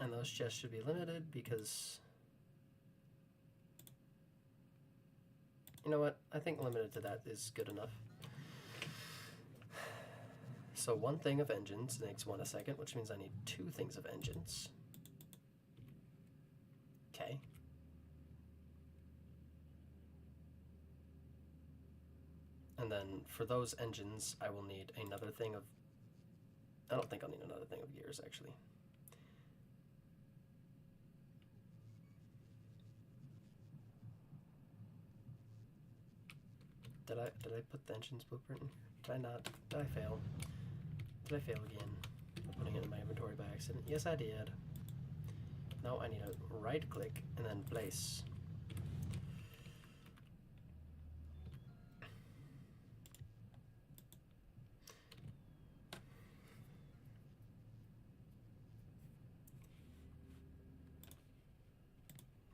And those chests should be limited because... You know what? I think limited to that is good enough. So 1 thing of engines makes 1 a second, which means I need 2 things of engines. Okay. And then for those engines, I will need another thing of... I don't think I'll need another thing of gears, actually. Did I put the engine's blueprint in here? Did I not? Did I fail? Did I fail again? Putting it in my inventory by accident. Yes, I did. Now I need to right click and then place.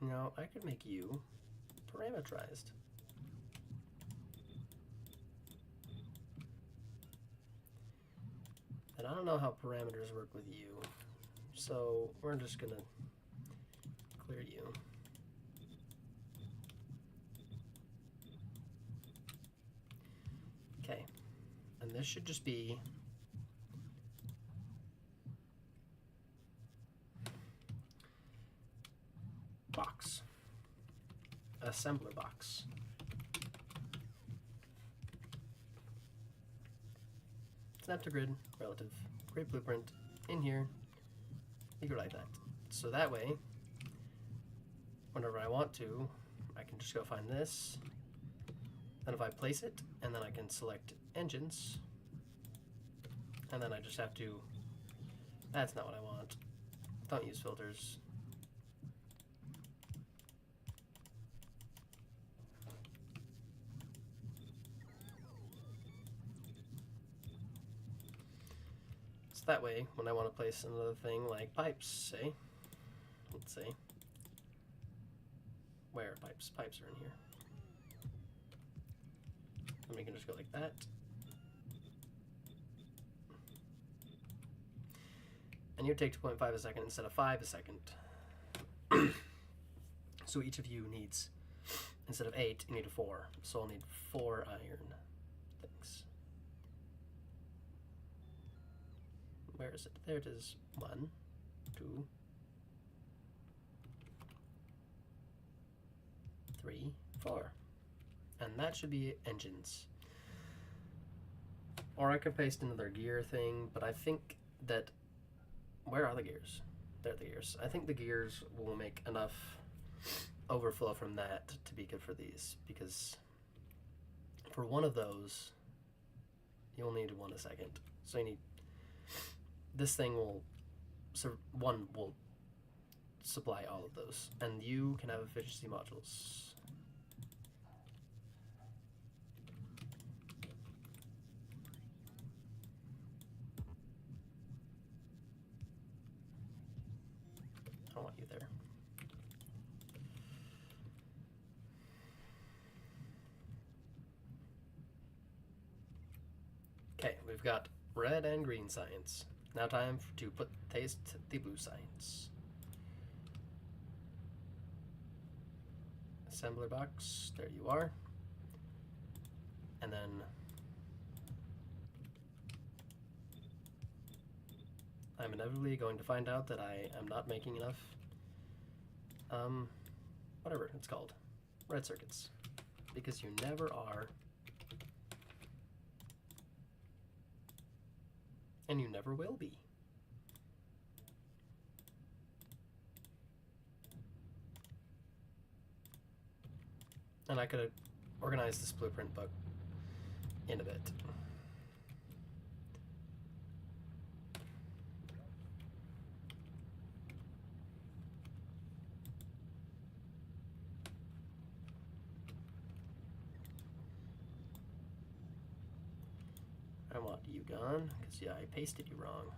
Now I could make you parameterized. And I don't know how parameters work with you, so we're just gonna clear you. Okay, and this should just be box, assembler box. Snap to grid, relative, create blueprint, in here, you go like that. So that way, whenever I want to, I can just go find this, then if I place it, and then I can select engines, and then I just have to, that's not what I want, don't use filters. That way, when I want to place another thing like pipes, say, let's say, where are pipes? Pipes are in here. And we can just go like that. And you take 2.5 a second instead of 5 a second. So each of you needs, instead of 8, you need a 4. So I'll need 4 iron things. Where is it? There it is. 1, 2, 3, 4. And that should be engines. Or I could paste another gear thing, but I think that... Where are the gears? There are the gears. I think the gears will make enough overflow from that to be good for these, because for one of those, you'll need 1 a second. So you need... This thing will, one will supply all of those, and you can have efficiency modules. I don't want you there. Okay, we've got red and green science. Now time to taste the blue science. Assembler box, there you are. And then I'm inevitably going to find out that I am not making enough, whatever it's called, red circuits, because you never are, and you never will be. And I could have organized this blueprint book in a bit. I want you gone, because yeah, I pasted you wrong.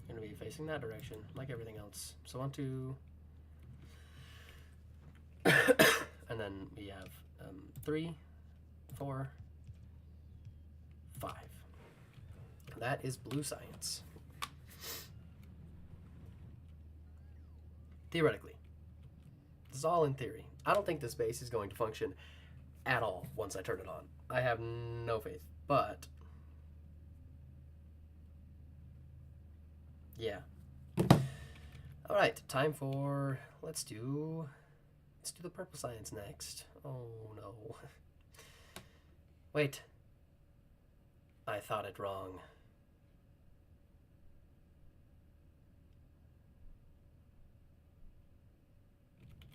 You're going to be facing that direction, like everything else. So 1, 2, and then we have 3, 4, 5. That is blue science. Theoretically. This is all in theory. I don't think this base is going to function at all once I turn it on. I have no faith, but yeah. All right, time for, let's do the purple science next. Oh no. Wait. I thought it wrong.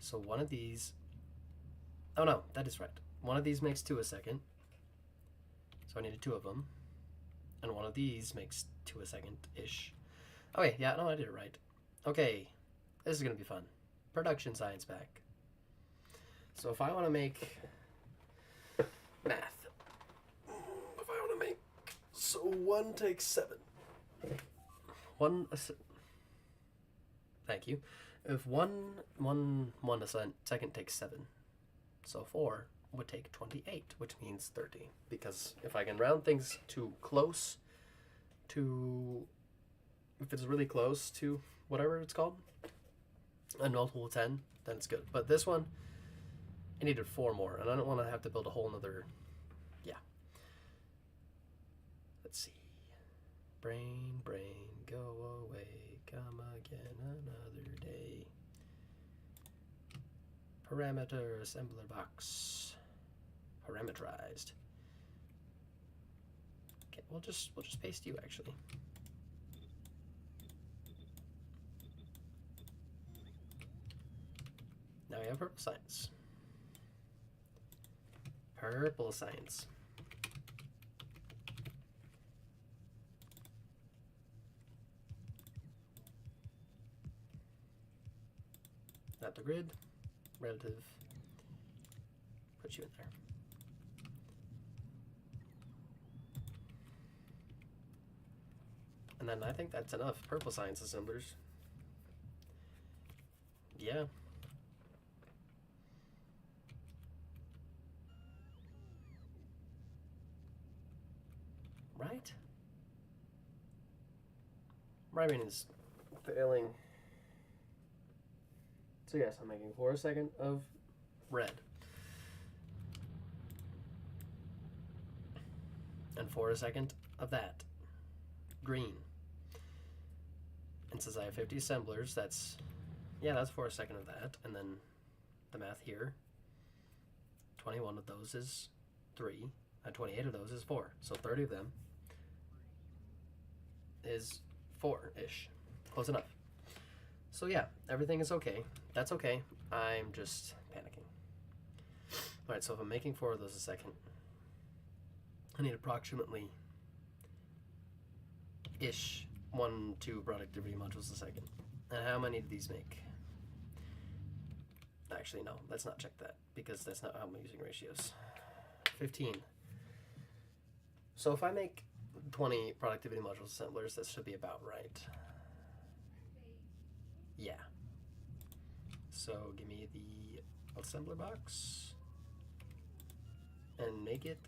So one of these, oh no, that is right. One of these makes 2 a second. So I needed 2 of them. And one of these makes 2 a second-ish. Okay, yeah, no, I did it right. Okay, this is gonna be fun. Production science back. So if I want to make math, if I want to make, so 1 takes 7. Thank you. If one a second takes 7, so 4 would take 28, which means 30. Because if I can round things too close to, if it's really close to whatever it's called, a multiple of 10, then it's good. But this one, I needed 4 more, and I don't want to have to build a whole nother, yeah. Let's see. Brain, go away, come again another day. Parameter assembler box. Parameterized. Okay, we'll just paste you actually. Now we have purple science. Purple science. Not the grid, relative. Put you in there. And then I think that's enough purple science assemblers. Yeah. Right? My brain is failing. So yes, I'm making 4 a second of red. And 4 a second of that. Green. And since I have 50 assemblers, that's 4 a second of that. And then the math here, 21 of those is 3, and 28 of those is 4. So 30 of them is 4-ish. Close enough. So yeah, everything is okay. That's okay. I'm just panicking. Alright, so if I'm making 4 of those a second, I need approximately 2 productivity modules a second. And how many do these make? Actually, no, let's not check that, because that's not how I'm using ratios. 15. So if I make 20 productivity module assemblers, that should be about right. Yeah. So give me the assembler box and make it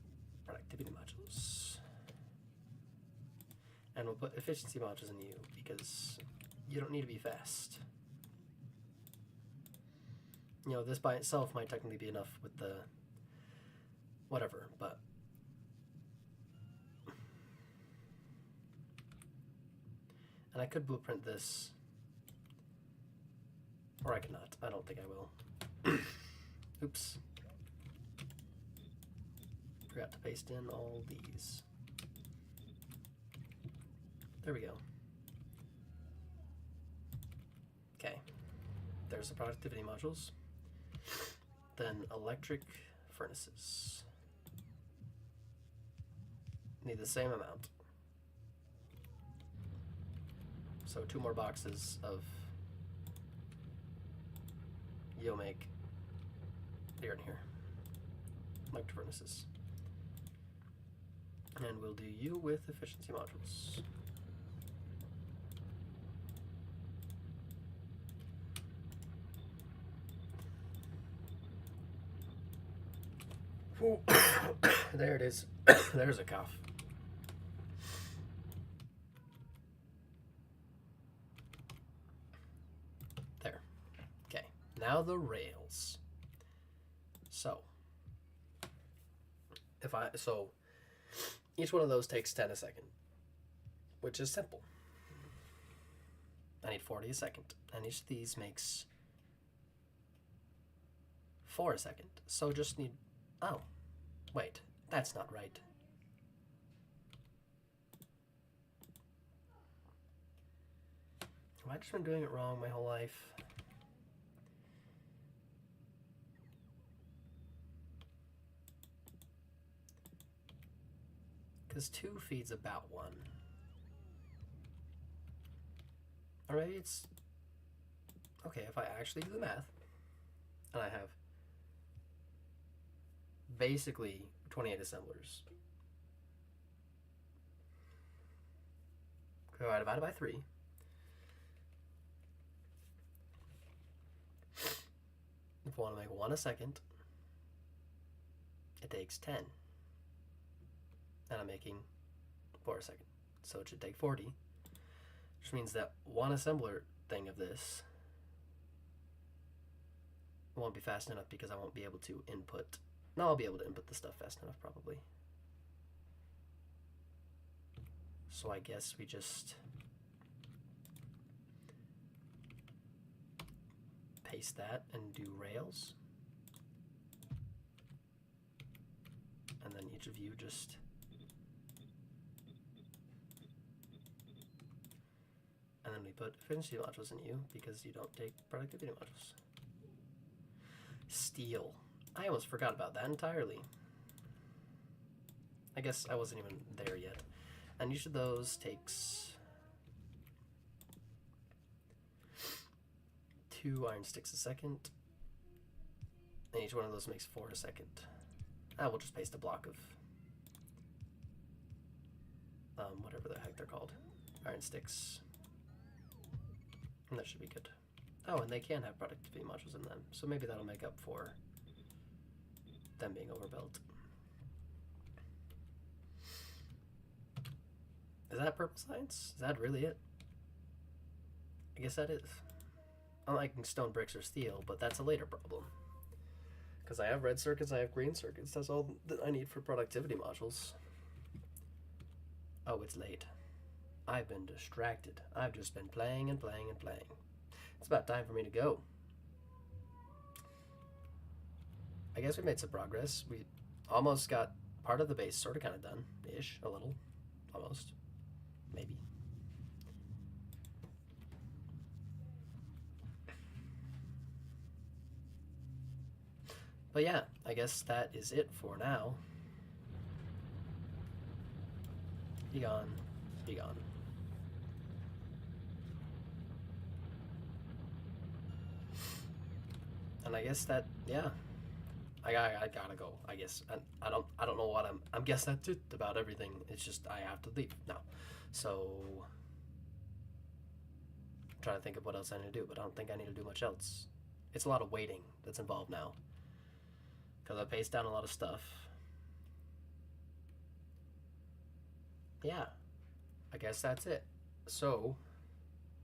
productivity modules. And we'll put efficiency modules in you because you don't need to be fast. You know, this by itself might technically be enough with the whatever, but and I could blueprint this, or I cannot. I don't think I will. Oops. Forgot to paste in all these. There we go. Okay. There's the productivity modules. Then electric furnaces. Need the same amount. So 2 more boxes of you'll make here and here. Electric furnaces. And we'll do you with efficiency modules. There it is. There's a cough. There. Okay. Now the rails. So each one of those takes 10 a second, which is simple. I need 40 a second, and each of these makes 4 a second. So just need, oh, wait, that's not right. Have I just been doing it wrong my whole life? Because 2 feeds about 1. Or maybe it's... Okay, if I actually do the math, and I have basically 28 assemblers. So I divide it by 3. If I want to make 1 a second, it takes 10. And I'm making 4 a second. So it should take 40. Which means that 1 assembler thing of this won't be fast enough because I won't be able to input. No, I'll be able to input the stuff fast enough probably. So I guess we just paste that and do rails. And then each of you just and then we put efficiency modules in you because you don't take productivity modules. Steel. I almost forgot about that entirely. I guess I wasn't even there yet. And each of those takes 2 iron sticks a second. And each one of those makes 4 a second. We'll just paste a block of whatever the heck they're called. Iron sticks. And that should be good. Oh, and they can have productivity modules in them, so maybe that'll make up for them being overbuilt. Is that purple science? Is that really it? I guess that is. I'm liking stone bricks or steel, but that's a later problem. Because I have red circuits, I have green circuits. That's all that I need for productivity modules. Oh, it's late. I've been distracted. I've just been playing and playing and playing. It's about time for me to go. I guess we made some progress. We almost got part of the base sort of kind of done-ish, a little, almost, maybe. But yeah, I guess that is it for now. Be gone. Be gone. And I guess that, yeah, I gotta go. I guess I don't know what I'm guess that's it about everything. It's just I have to leave now. So I'm trying to think of what else I need to do, but I don't think I need to do much else. It's a lot of waiting that's involved now because I paced down a lot of stuff. Yeah. I guess that's it. So,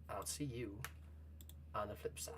I'll see you on the flip side.